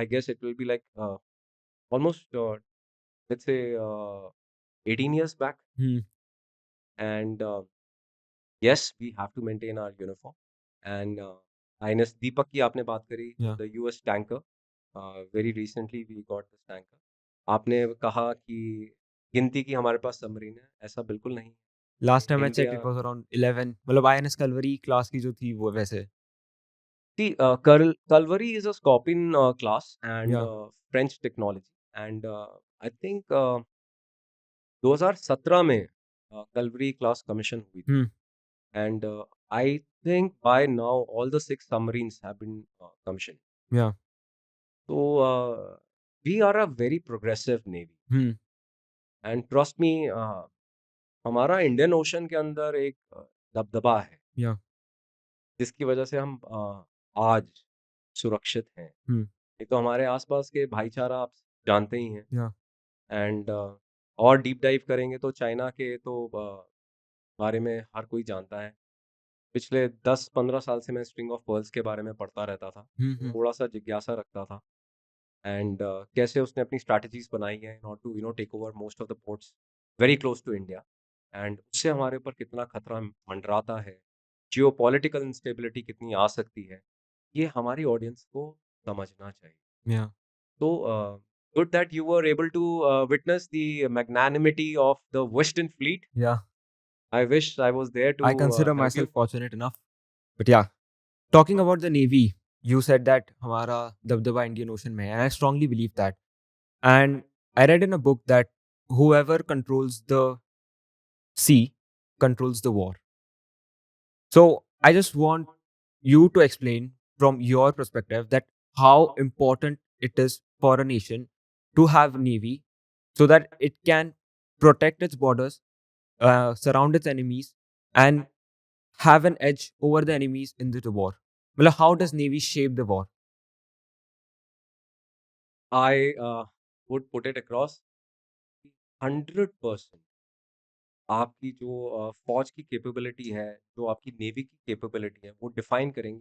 I guess it will be like almost let's say 18 years back. Hmm. And yes, we have to maintain our uniform. And INS Deepak की आपने बात करी, Yeah. the US tanker. Very recently we got this tanker. आपने कहा कि गिनती की हमारे पास सबमरीन है, ऐसा बिल्कुल नहीं. Last time I checked, India it was around 11. मतलब INS Kalvari class की जो थी वो वैसे. See, Calvary is a Scorpion class and Yeah. French technology. And I think 2017 में Calvary class commission हुई थी. Hmm. And I think by now all the 6 submarines have been commissioned. Yeah. So we are a very progressive navy. Hmm. And trust me, हमारा Indian ocean के अंदर एक दबदबा है, Yeah. जिसकी वजह से हम आज सुरक्षित हैं. Hmm. एक तो हमारे आसपास के भाईचारा आप जानते ही हैं. Yeah. एंड और डीप डाइव करेंगे तो चाइना के तो बारे में हर कोई जानता है. पिछले 10-15 साल से मैं स्ट्रिंग ऑफ पर्ल्स के बारे में पढ़ता रहता था. Hmm. Hmm. थोड़ा सा जिज्ञासा रखता था. एंड कैसे उसने अपनी स्ट्रैटेजीज बनाई है not to take over most of the ports very close to India. And उससे हमारे ऊपर कितना खतरा मंडराता है, जियो पॉलिटिकल इंस्टेबिलिटी कितनी आ सकती है, ये हमारी ऑडियंस को समझना चाहिए. Yeah. So good that you were able to witness the magnanimity of the Western Fleet. Yeah. I wish I was there to I consider help myself you. fortunate enough. But yeah, talking about the Navy, you said that हमारा दबदबा Indian Ocean में है, and I strongly believe that. And I read in a book that whoever controls the sea controls the war. So I just want you to explain from your perspective that how important it is for a nation to have navy so that it can protect its borders, surround its enemies, and have an edge over the enemies in the war. Well, how does navy shape the war? I would put it across 100%. आपकी जो फौज की capability है, जो आपकी navy की capability है, वो डिफाइन करेंगी,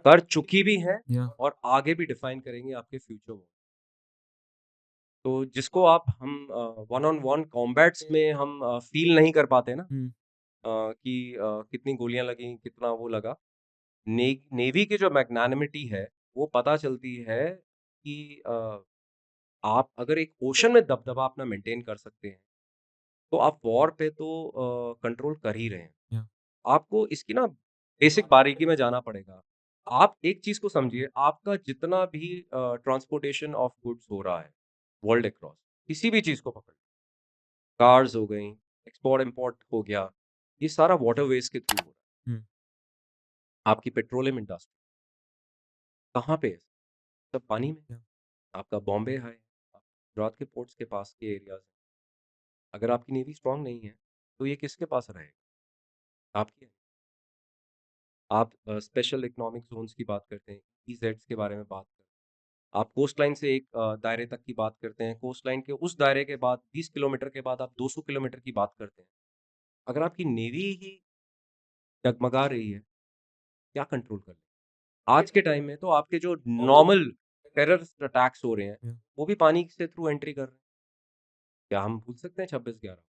कर चुकी भी है Yeah. और आगे भी डिफाइन करेंगे आपके फ्यूचर को. तो जिसको आप हम वन ऑन वन कॉम्बैट्स में हम फील नहीं कर पाते ना, Hmm. कि कितनी गोलियां लगी, कितना वो लगा. नेवी की जो मैग्नानिमिटी है, वो पता चलती है कि आप अगर एक ओशन में दबदबा अपना मेंटेन कर सकते हैं, तो आप वॉर पे तो कंट्रोल कर ही रहे हैं. Yeah. आपको इसकी ना बेसिक बारीकी में जाना पड़ेगा. आप एक चीज को समझिए, आपका जितना भी ट्रांसपोर्टेशन ऑफ गुड्स हो रहा है वर्ल्ड अक्रॉस, किसी भी चीज को पकड़, कार्स हो गई, एक्सपोर्ट इम्पोर्ट हो गया, ये सारा वाटरवेज के थ्रू हो रहा है. Hmm. आपकी पेट्रोलियम इंडस्ट्री कहाँ पे है? सब पानी में. Yeah. आपका बॉम्बे है, गुजरात के पोर्ट्स के पास के एरियाज़ हैं। अगर आपकी नेवी स्ट्रॉन्ग नहीं है, तो ये किसके पास रहेगा? आपकी है। आप स्पेशल इकोनॉमिक ज़ोन्स की बात करते हैं, ईज़ेड्स के बारे में बात करते हैं। आप कोस्ट लाइन से एक दायरे तक की बात करते हैं, कोस्ट लाइन के उस दायरे के बाद 20 किलोमीटर के बाद आप 200 किलोमीटर की बात करते हैं। अगर आपकी नेवी ही डगमगा रही है, क्या कंट्रोल कर लेगी? आज के टाइम में तो आपके जो नॉर्मल टेररिस्ट अटैक्स हो रहे हैं, Yeah. वो भी पानी से थ्रू एंट्री कर रहे हैं। क्या हम भूल सकते हैं 26/11?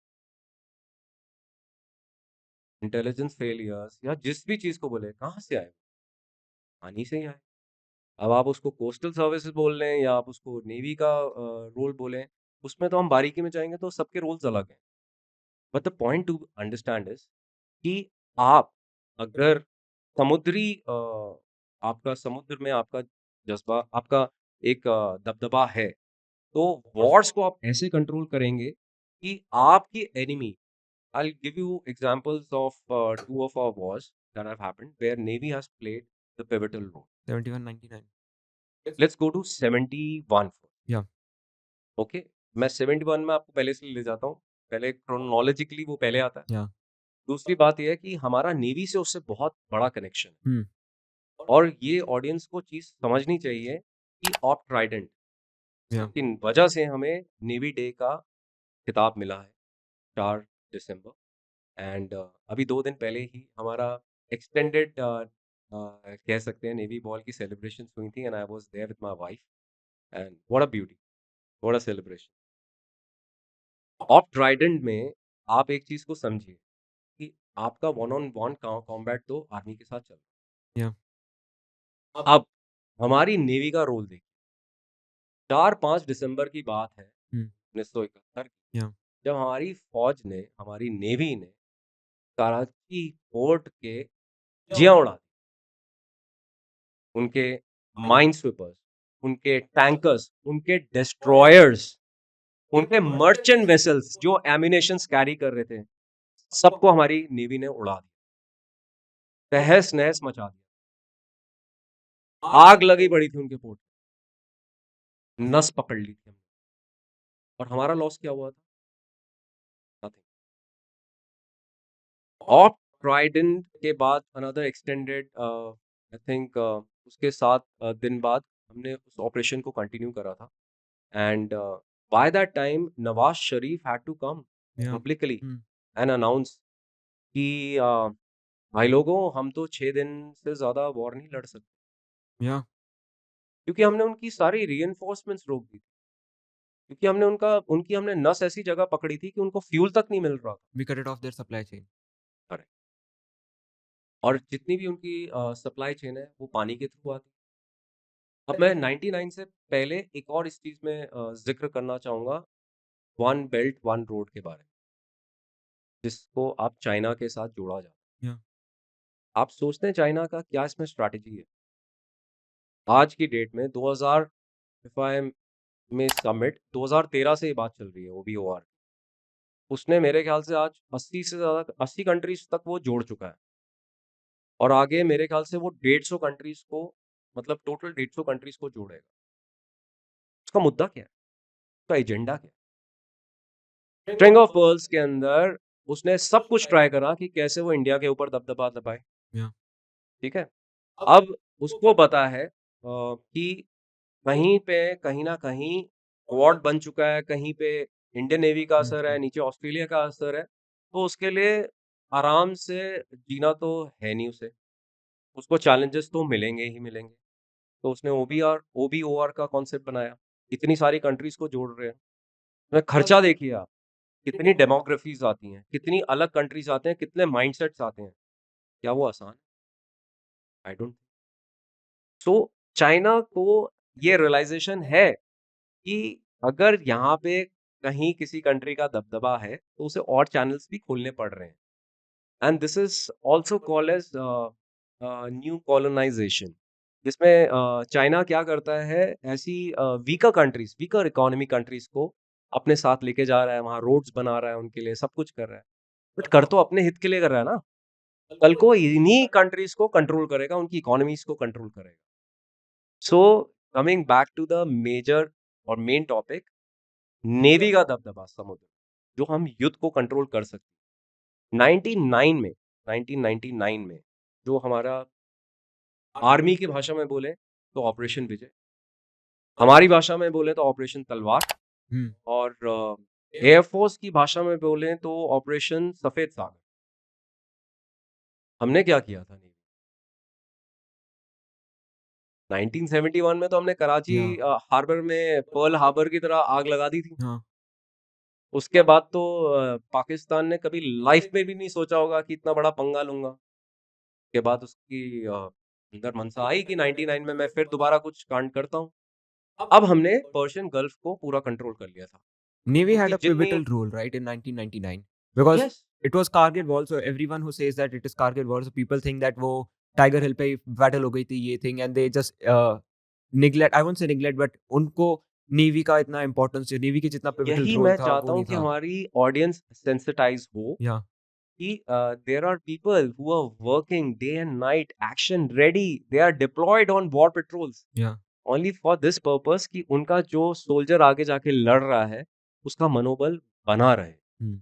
इंटेलिजेंस फेलियर्स या जिस भी चीज़ को बोले, कहाँ से आए? पानी से ही आए। अब आप उसको कोस्टल सर्विसेज बोल लें या आप उसको नेवी का रोल बोलें, उसमें तो हम बारीकी में जाएँगे तो सबके रोल्स अलग हैं। But the point two understand is कि आप अगर समुद्री आपका समुद्र में आपका जज़्बा, आपका एक दबदबा है, तो वॉर्स को आप ऐसे कंट्रोल करेंगे कि आपकी enemy I'll give you examples of two of our wars that have happened where Navy has played the pivotal role. 7199. Let's go to 71 first. Yeah. Okay? मैं 71 में आपको पहले से ले जाता हूँ। पहले क्रोनोलॉजिकली वो पहले आता है। Yeah. दूसरी बात ये है कि हमारा नेवी से उससे बहुत बड़ा कनेक्शन है। Hmm. और ये ऑडियंस को चीज़ समझनी चाहिए कि ऑप ट्राइडेंट Yeah. की वजह से हमें नेवी डे का खिताब मिला है 4 दिसंबर। एंड अभी 2 दिन पहले ही हमारा एक्सटेंडेड कह सकते हैं नेवी बॉल की सेलिब्रेशंस हुई थी and I was there with my wife and what a beauty, what a celebration. Of trident में आप एक चीज़ को समझिए कि आपका वन ऑन वन कॉम्बैट तो आर्मी के साथ चल Yeah. रहा है। अब हमारी नेवी का रोल देखिए, 4-5 दिसंबर की बात है Hmm. 1971 की, Yeah. जब हमारी फौज ने, हमारी नेवी ने कराची पोर्ट के जियां उड़ा दी। उनके माइन स्वीपर्स, उनके टैंकर्स, उनके डिस्ट्रॉयर्स, उनके मर्चेंट वेसल्स जो एम्यूनेशंस कैरी कर रहे थे, सबको हमारी नेवी ने उड़ा दिया। तहस-नहस मचा दिया। आग लगी पड़ी थी उनके पोर्ट में, नस पकड़ ली थी हमने। और हमारा लॉस क्या हुआ था? नथिंग। ऑफ ट्राइडेंट के बाद अनदर एक्सटेंडेड आई थिंक उसके 7 दिन बाद हमने उस ऑपरेशन को कंटिन्यू करा था। And by that time Nawaz Sharif had to come Yeah. Publicly Hmm. And announce कि भाई लोगों, हम तो 6 दिन से ज़्यादा वॉर नहीं लड़ सकते, Yeah. क्योंकि हमने उनकी सारी रीइंफोर्समेंट्स रोक दी थी। क्योंकि हमने हमने नस ऐसी जगह पकड़ी थी कि उनको फ्यूल तक नहीं मिल रहा था। We cut it off their supply chain. Correct. और जितनी भी उनकी सप्लाई चेन है, वो पानी के थ्रू आती है। अब मैं 99 से पहले एक और इस चीज़ में ज़िक्र करना चाहूँगा, वन बेल्ट वन रोड के बारे में, जिसको आप चाइना के साथ जोड़ा जाता है। Yeah. आप सोचते हैं चाइना का क्या इसमें स्ट्रैटेजी है? आज की डेट में 2000 इफ आई एम में समिट 2013 से ये बात चल रही है ओबीओआर। उसने मेरे ख्याल से आज 80 से ज़्यादा 80 कंट्रीज़ तक वो जोड़ चुका है। और आगे मेरे ख्याल से वो 150 कंट्रीज़ को, मतलब टोटल 150 कंट्रीज़ को जोड़ेगा। उसका मुद्दा क्या है? उसका एजेंडा क्या है? स्ट्रिंग ऑफ पर्ल्स के अंदर उसने सब कुछ ट्राई करा कि कैसे वो इंडिया के ऊपर दबदबा दबाए। Yeah. ठीक है? अब उसको पता है कि कहीं पे कहीं न कहीं क्वाड बन चुका है, कहीं पे इंडियन नेवी का असर है, नीचे ऑस्ट्रेलिया का असर है, तो उसके लिए आराम से जीना तो है नहीं उसे। उसको चैलेंजेस तो मिलेंगे ही मिलेंगे। तो उसने ओबीओआर का कॉन्सेप्ट बनाया। इतनी सारी कंट्रीज़ को जोड़ रहे हैं। उसमें खर्चा देखिए आप, कितनी डेमोग्राफीज़ आती हैं, कितनी अलग कंट्रीज़ आते हैं, कितने माइंडसेट्स आते हैं। क्या वो आसान है? I don't. सो चाइना को ये रियलाइज़ेशन है कि अगर यहाँ पे कहीं किसी कंट्री का दबदबा है, तो उसे और चैनल्स भी खोलने पड़ रहे हैं। And this is also called as new colonisation, जिसमें चाइना क्या करता है, ऐसी वीकर इकोनॉमी कंट्रीज़ को अपने साथ लेके जा रहा है, वहाँ रोड्स बना रहा है उनके लिए, सब कुछ कर रहा है। बट कर तो अपने हित के लिए कर रहा है ना। कल को इन्हीं कंट्रीज़ को कंट्रोल करेगा, उनकी इकोनॉमीज़ को कंट्रोल करेगा। So coming back to the major और मेन टॉपिक, नेवी का दबदबा समुद्र, जो हम युद्ध को कंट्रोल कर सकते। 99 में 1999 में जो हमारा आर्मी की भाषा में बोले तो ऑपरेशन विजय, हमारी भाषा में बोले तो ऑपरेशन तलवार, हम्म, और एयरफोर्स की भाषा में बोले तो ऑपरेशन सफेद सागर। हमने क्या किया था नहीं, 1971 में तो हमने कराची या हार्बर में पर्ल हार्बर की तरह आग लगा दी थी। हाँ उसके बाद तो पाकिस्तान ने कभी लाइफ में भी नहीं सोचा होगा कि इतना बड़ा पंगा लूंगा। के बाद उसकी अंदर मनसा आई कि 99 में मैं फिर दोबारा कुछ कांड करता हूँ। अब हमने पर्शियन गल्फ को पूरा कंट्रोल कर लिया था, Navy had क्योंकि a जितनी pivotal role, right, in 1999 because yes it was Kargil war. So everyone who says that it is Kargil war, so people think that वो Tiger Hill पे battle हो गई थी ये thing, and they just neglect. I won't say neglect, but उनको Navy का इतना importance, Navy की जितना pivotal यही role मैं था चाहता वो हूँ नहीं कि था. हमारी ऑडियंस सेंसिटाइज हो Yeah, कि there are people who are working day and night, action ready, they are deployed on war patrols yeah, only for this purpose कि उनका जो सोल्जर आगे जाके लड़ रहा है उसका मनोबल बना रहे। hmm,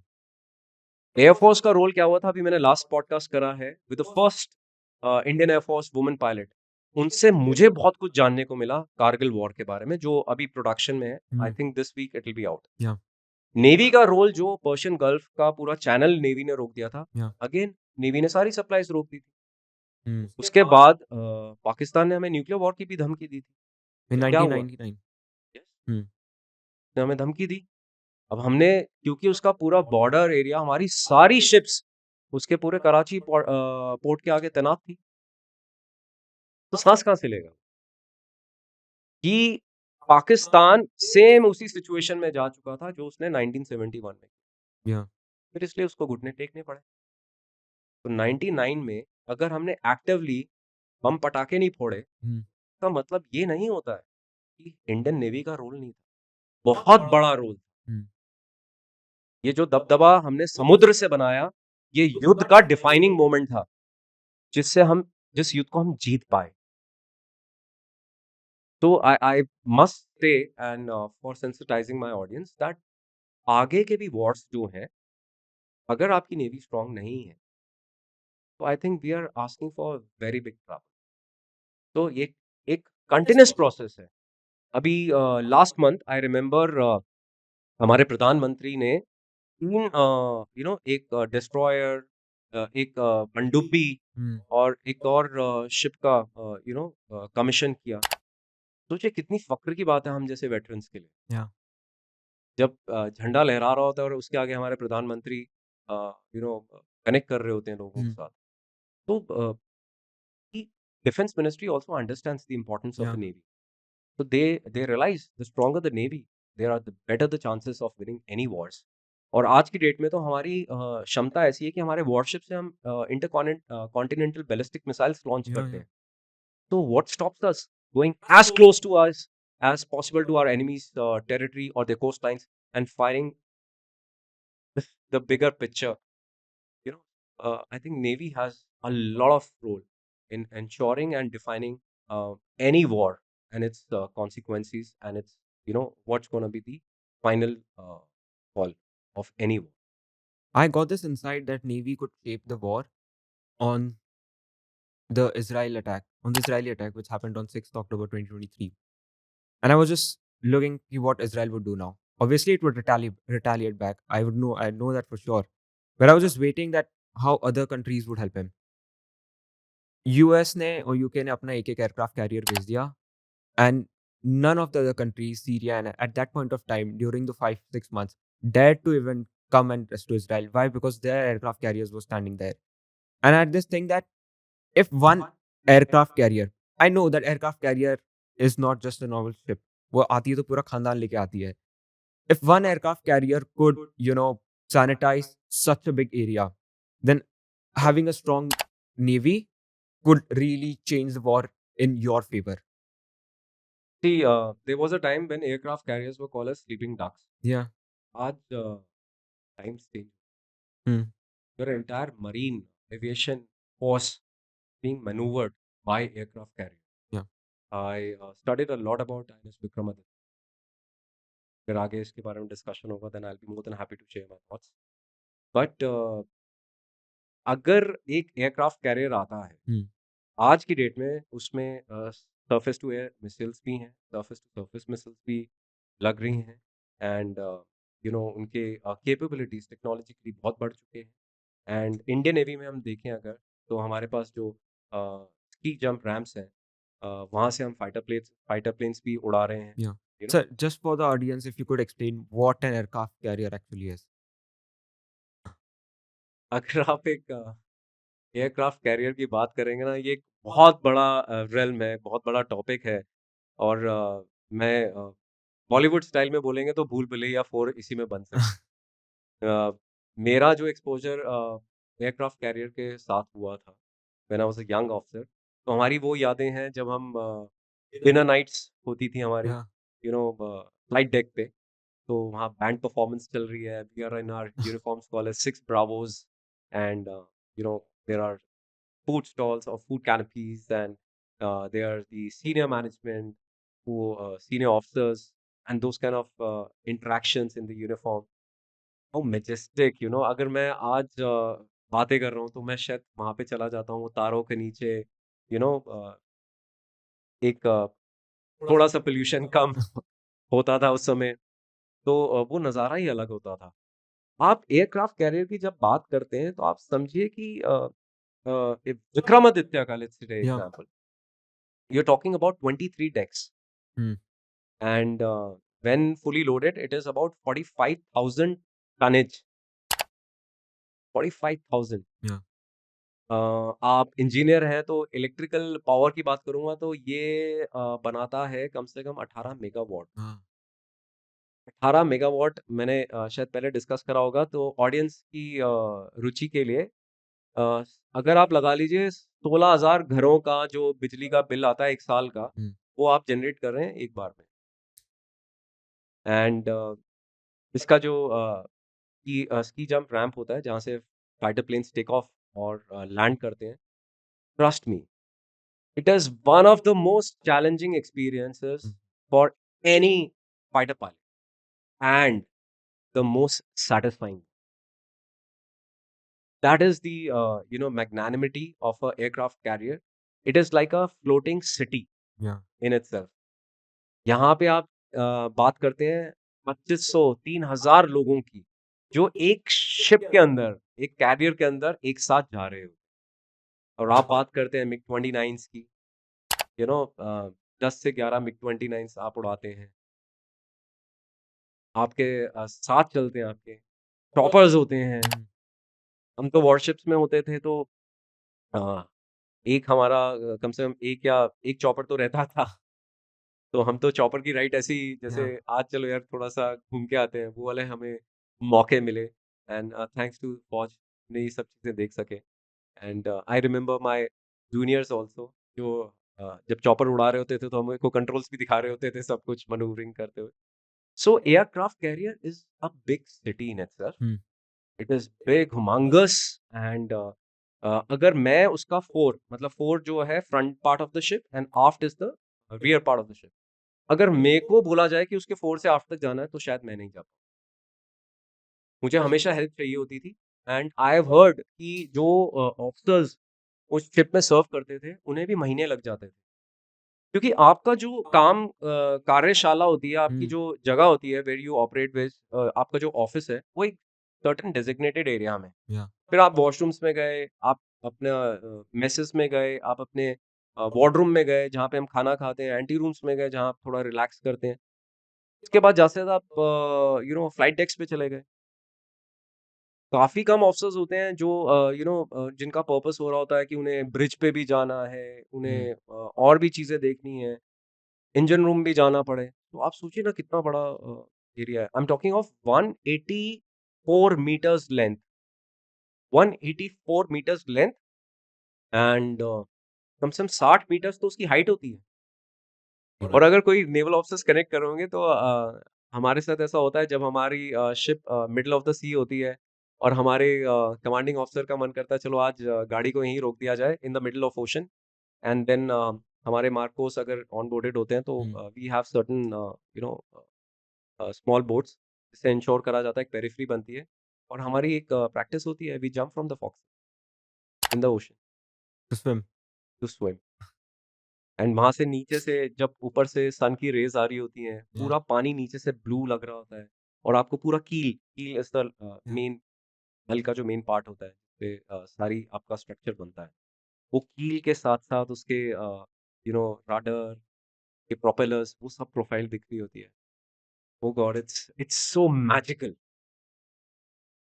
एयरफोर्स का रोल क्या हुआ था, अभी मैंने लास्ट पॉडकास्ट करा है with the first Indian air force women pilot. उनसे मुझे बहुत कुछ जानने को मिला कारगिल वॉर के बारे में, जो अभी प्रोडक्शन में है। I hmm, think this week it will be out. yeah, navy का रोल, जो पर्शियन गल्फ का पूरा चैनल नेवी ने रोक दिया था, yeah, अगेन नेवी ने सारी सप्लाईज रोक दी थी। hmm. उसके बाद पाकिस्तान ने हमें न्यूक्लियर वॉर की भी धमकी दी थी। In क्या हुआ? 1999. Yes, Hmm. उसने हमें धमकी दी। अब हमने, क्योंकि उसका पूरा बॉर्डर एरिया, हमारी सारी शिप्स उसके पूरे कराची पोर्ट के आगे तैनात थी, तो सांस कहाँ से लेगा कि पाकिस्तान सेम उसी सिचुएशन में जा चुका था जो उसने 1971 में। Yeah, फिर इसलिए उसको घुटने टेकने पड़े। तो 99 में अगर हमने एक्टिवली बम पटाखे नहीं फोड़े, hmm, तो मतलब ये नहीं होता है कि इंडियन नेवी का रोल नहीं था, बहुत बड़ा रोल। hmm. ये जो दबदबा हमने समुद्र से बनाया, ये युद्ध का डिफाइनिंग मोमेंट था, जिस युद्ध को हम जीत पाए। तो I must say and for sensitising my audience that आगे के भी वॉर्स जो हैं, अगर आपकी नेवी स्ट्रांग नहीं है, तो I think we are asking for very big trouble. तो ये एक कंटिन्यूस प्रोसेस है। अभी लास्ट मंथ आई रिमेम्बर हमारे प्रधानमंत्री ने तीन एक डिस्ट्रॉयर, एक पनडुब्बी Hmm. और एक और शिप का कमीशन किया। सोचिए कितनी फक्र की बात है हम जैसे वेटरन्स के लिए, Yeah, जब झंडा लहरा रहा होता है और उसके आगे हमारे प्रधानमंत्री कनेक्ट कर रहे होते हैं लोगों के hmm. साथ। तो defence ministry also understands the importance of the Yeah, navy. So they realize the stronger the navy, there are the better the chances of winning any wars. और आज की डेट में तो हमारी क्षमता ऐसी है कि हमारे वॉरशिप से हम inter continental ballistic missiles launch yeah, करते yeah. हैं। तो what stops us going as close to us as possible to our enemies territory or their coastlines and firing the bigger picture. I think Navy has a lot of role in ensuring and defining any war and its consequences, and its what's going to be the final fall of any war. I got this insight that Navy could shape the war on the Israeli attack, which happened on 6th October 2023. And I was just looking at what Israel would do now. Obviously, it would retaliate back. I know that for sure. But I was just waiting that how other countries would help him. US ने और UK ने अपना एक aircraft carrier भेज दिया, and none of the other countries, Syria, and at that point of time during the 5-6 months, dared to even come and rescue Israel. Why? Because their aircraft carriers were standing there. And I had this thing that if one aircraft carrier, I know that aircraft carrier is not just a normal ship. वो आती है तो पूरा खानदान लेके आती है. If one aircraft carrier could, sanitize such a big area, then having a strong navy could really change the war in your favor. See, there was a time when aircraft carriers were called as sleeping ducks. Yeah. आज times change. Hmm. Your entire marine aviation force being maneuvered by aircraft carriers. Yeah. I studied a lot about INS Vikramaditya. फिर आगे इसके बारे में discussion होगा, then I will be more than happy to share my thoughts. But अगर एक aircraft carrier आता है हम्म, आज की डेट में, उसमें सरफेस टू एयर मिसाइल्स भी हैं, सरफेस टू सरफेस मिसाइल्स भी लग रही हैं, एंड उनके कैपेबिलिटीज टेक्नोलॉजिकली बहुत बढ़ चुके हैं। एंड इंडियन नेवी में हम देखें अगर, तो हमारे पास जो स्की जंप रैम्प्स हैं, वहाँ से हम फाइटर प्लेन्स भी उड़ा रहे हैं, yeah. You know. Sir, just for the audience, if you could explain what an aircraft carrier actually is. अगर आप एक एयरक्राफ्ट कैरियर की बात करेंगे ना, ये एक बहुत बड़ा रेल्म है, बहुत बड़ा टॉपिक है। और मैं बॉलीवुड स्टाइल में बोलेंगे तो भूल भुलैया 4 इसी में बन सकती है। मेरा जो एक्सपोजर एयरक्राफ्ट कैरियर के साथ हुआ था when I was a young officer, तो हमारी वो यादें हैं जब हम डिनर नाइट्स होती थी हमारी, Yeah. फ्लाइट डेक पे। तो वहाँ बैंड परफॉर्मेंस चल रही है, we are in our uniforms called as 6 bravos, and there are food stalls or food canopies, and there are the senior management, who senior officers, and those kind of interactions in the uniform. Oh, majestic, अगर मैं आज बातें कर रहा हूँ तो मैं शायद वहाँ पे चला जाता हूँ, वो तारों के नीचे, यू नो एक थोड़ा सा पोल्यूशन कम होता था उस समय, तो वो नज़ारा ही अलग होता था। आप एयरक्राफ्ट कैरियर की जब बात करते हैं तो आप समझिए कि विक्रमादित्य का, let's take Yeah. Example, you're talking about 23 decks, Hmm. and when fully loaded it is about 45,000 tonnage, 45,000। Yeah. आप इंजीनियर हैं तो इलेक्ट्रिकल पावर की बात करूंगा तो ये बनाता है कम से कम 18 मेगावाट। Ah. 18 मेगावाट मैंने शायद पहले डिस्कस करा होगा, तो ऑडियंस की रुचि के लिए अ, अगर आप लगा लीजिए 16,000 घरों का जो बिजली का बिल आता है एक साल का, Hmm. वो आप जनरेट कर रहे हैं एक बार में। एंड इसका जो स्की जंप रैंप होता है जहाँ से फाइटर प्लेन्स टेक ऑफ और लैंड करते हैं, trust me, it is one of the most challenging experiences Hmm. For any fighter pilot, and the most satisfying. That is the magnanimity of a aircraft carrier. It is like a floating city Yeah. in itself. यहाँ पे आप बात करते हैं 2500 3000 लोगों की, जो एक शिप के अंदर, एक कैरियर के अंदर एक साथ जा रहे हो, और आप बात करते हैं मिग 29 की, यू नो 10 से 11 मिग 29 आप उड़ाते हैं, आपके साथ चलते हैं, आपके टॉपर्स होते हैं। Hmm. हम तो वॉरशिप्स में होते थे, तो अ, एक हमारा कम से कम एक या एक चॉपर तो रहता था। तो हम तो चॉपर की राइड ऐसी, जैसे Yeah. आज चलो यार थोड़ा सा घूम के आते हैं, वो वाले हमें मौके मिले, एंड थैंक्स टू फौज ने ये सब चीज़ें देख सके। And I remember my juniors also, जो जब चॉपर उड़ा रहे होते थे तो हमको कंट्रोल्स भी दिखा रहे होते थे, सब कुछ मैन्यूवरिंग करते हुए। So aircraft carrier is a big city in itself, Hmm. It is big humongous, and अगर मैं उसका फोर, मतलब फोर जो है front part of the ship and aft is the rear part of the ship, अगर मेरे को बोला जाए कि उसके 4 से 8 तक जाना है तो शायद मैं नहीं जा पाऊँ। मुझे हमेशा हेल्प चाहिए होती थी, एंड आई हैव हर्ड कि जो ऑफिसर्स उस शिप में सर्व करते थे, उन्हें भी महीने लग जाते थे। क्योंकि आपका जो काम कार्यशाला होती है, आपकी Hmm. जो जगह होती है वेयर यू ऑपरेट विद, आपका जो ऑफिस है, वो एक सर्टेन डेज़िग्नेटेड एरिया में। Yeah. फिर आप वॉशरूम्स में गए, आप अपने मेसेस में गए, आप अपने वार्डरूम में गए जहाँ पे हम खाना खाते हैं, एंटी रूम्स में गए जहाँ आप थोड़ा रिलैक्स करते हैं। इसके बाद ज़्यादा से ज़्यादा आप फ्लाइट डेक्स पे चले गए। काफ़ी कम ऑफिसर्स होते हैं जो जिनका पर्पस हो रहा होता है कि उन्हें ब्रिज पे भी जाना है, Hmm. उन्हें और भी चीज़ें देखनी है, इंजन रूम भी जाना पड़े। तो आप सोचिए ना कितना बड़ा एरिया है। I am talking of 184 metres length, 184 metres length, and कम से कम 60 मीटर्स तो उसकी हाइट होती है। और अगर कोई नेवल ऑफिसर्स कनेक्ट करोगे तो हमारे साथ ऐसा होता है जब हमारी शिप मिडल ऑफ द सी होती है, और हमारे कमांडिंग ऑफिसर का मन करता है चलो आज गाड़ी को यहीं रोक दिया जाए in the middle of ocean, and then हमारे मार्कोस अगर ऑन बोर्डेड होते हैं तो we have certain small boats, जिससे इंश्योर करा जाता है, एक पेरिफेरी बनती है, और हमारी एक प्रैक्टिस होती है, we jump from the fo'c'sle in the ocean to swim. To swim. And वहां से नीचे से जब ऊपर से सन की रेज आ रही होती हैं, पूरा पानी नीचे से ब्लू लग रहा होता है, और आपको पूरा कील कील इज द मेन, हल का जो मेन पार्ट होता है, पे सारी आपका स्ट्रक्चर बनता है, वो कील के साथ साथ उसके राडर के प्रोपेलर्स, वो सब प्रोफाइल दिख रही होती है। Oh god, it's so magical.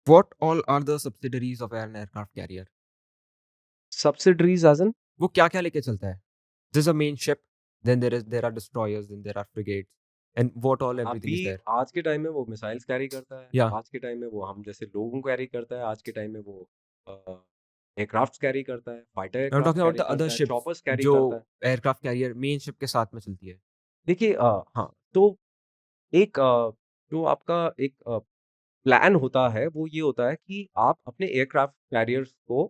What all are the subsidiaries of an aircraft carrier? Subsidiaries as in? वो क्या-क्या लेके चलता है? There's a main ship, then there are destroyers, then there are frigates, and what all everything अभी is there. आज के time में वो मिसाइल्स कैरी करता है, Yeah. आज के टाइम में वो हम जैसे लोगों को कैरी करता है, आज के टाइम में वो एयरक्राफ्ट कैरी करता है, fighter I'm aircraft talking about carry the other करता है, ships चॉपर्स कैरी जो करता है। aircraft carrier main ship के साथ में चलती है। देखिए हाँ, तो एक जो आपका एक प्लान होता है, वो ये होता है कि आप अपने एयरक्राफ्ट कैरियर्स को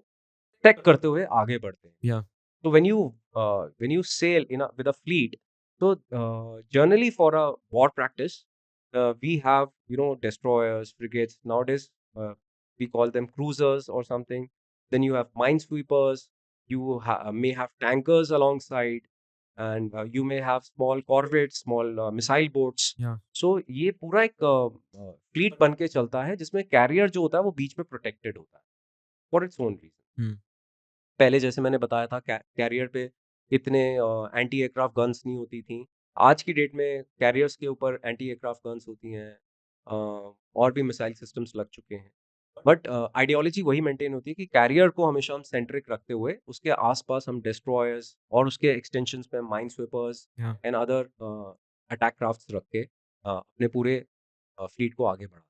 टेक करते हुए आगे बढ़ते हैं। Yeah. So when you sail in with a fleet, so generally for a war practice, we have destroyers, frigates. Nowadays, we call them cruisers or something. Then you have minesweepers. You may have tankers alongside, and you may have small corvettes, small missile boats. Yeah. So ये पूरा एक fleet बन के चलता है, जिसमें career जो होता है वो बीच में प्रोटेक्टेड होता है फॉर इट्स ओन रीजन। पहले जैसे मैंने बताया था, कैरियर पे इतने एंटी एयरक्राफ्ट गन्स नहीं होती थी। आज की डेट में कैरियर्स के ऊपर एंटी एयरक्राफ्ट गन्स होती हैं, और भी मिसाइल सिस्टम्स लग चुके हैं। बट आइडियोलॉजी वही मेंटेन होती है कि कैरियर को हमेशा हम सेंट्रिक रखते हुए उसके आसपास हम डिस्ट्रॉयर्स और उसके एक्सटेंशंस में mine sweepers Yeah. And other attack crafts रख के अपने पूरे फ्लीट को आगे बढ़ा।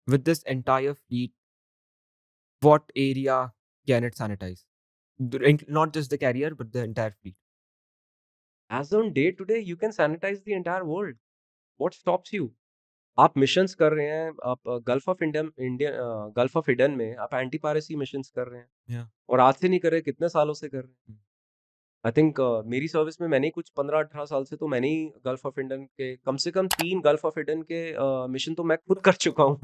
With this entire fleet, what area can it sanitize? Not just the carrier, but the entire fleet. As on day today you can sanitize the entire world. What stops you? आप missions कर रहे हैं, आप gulf of Aiden में आप anti piracy missions कर रहे हैं, Yeah. और आज से नहीं कर रहे, कितने सालों से कर रहे हैं। आई थिंक मेरी सर्विस में मैंने कुछ 15-18 साल से तो मैंने ही गल्फ ऑफ एडन के कम से कम 3 गल्फ ऑफ एडन के मिशन तो मैं खुद कर चुका हूँ,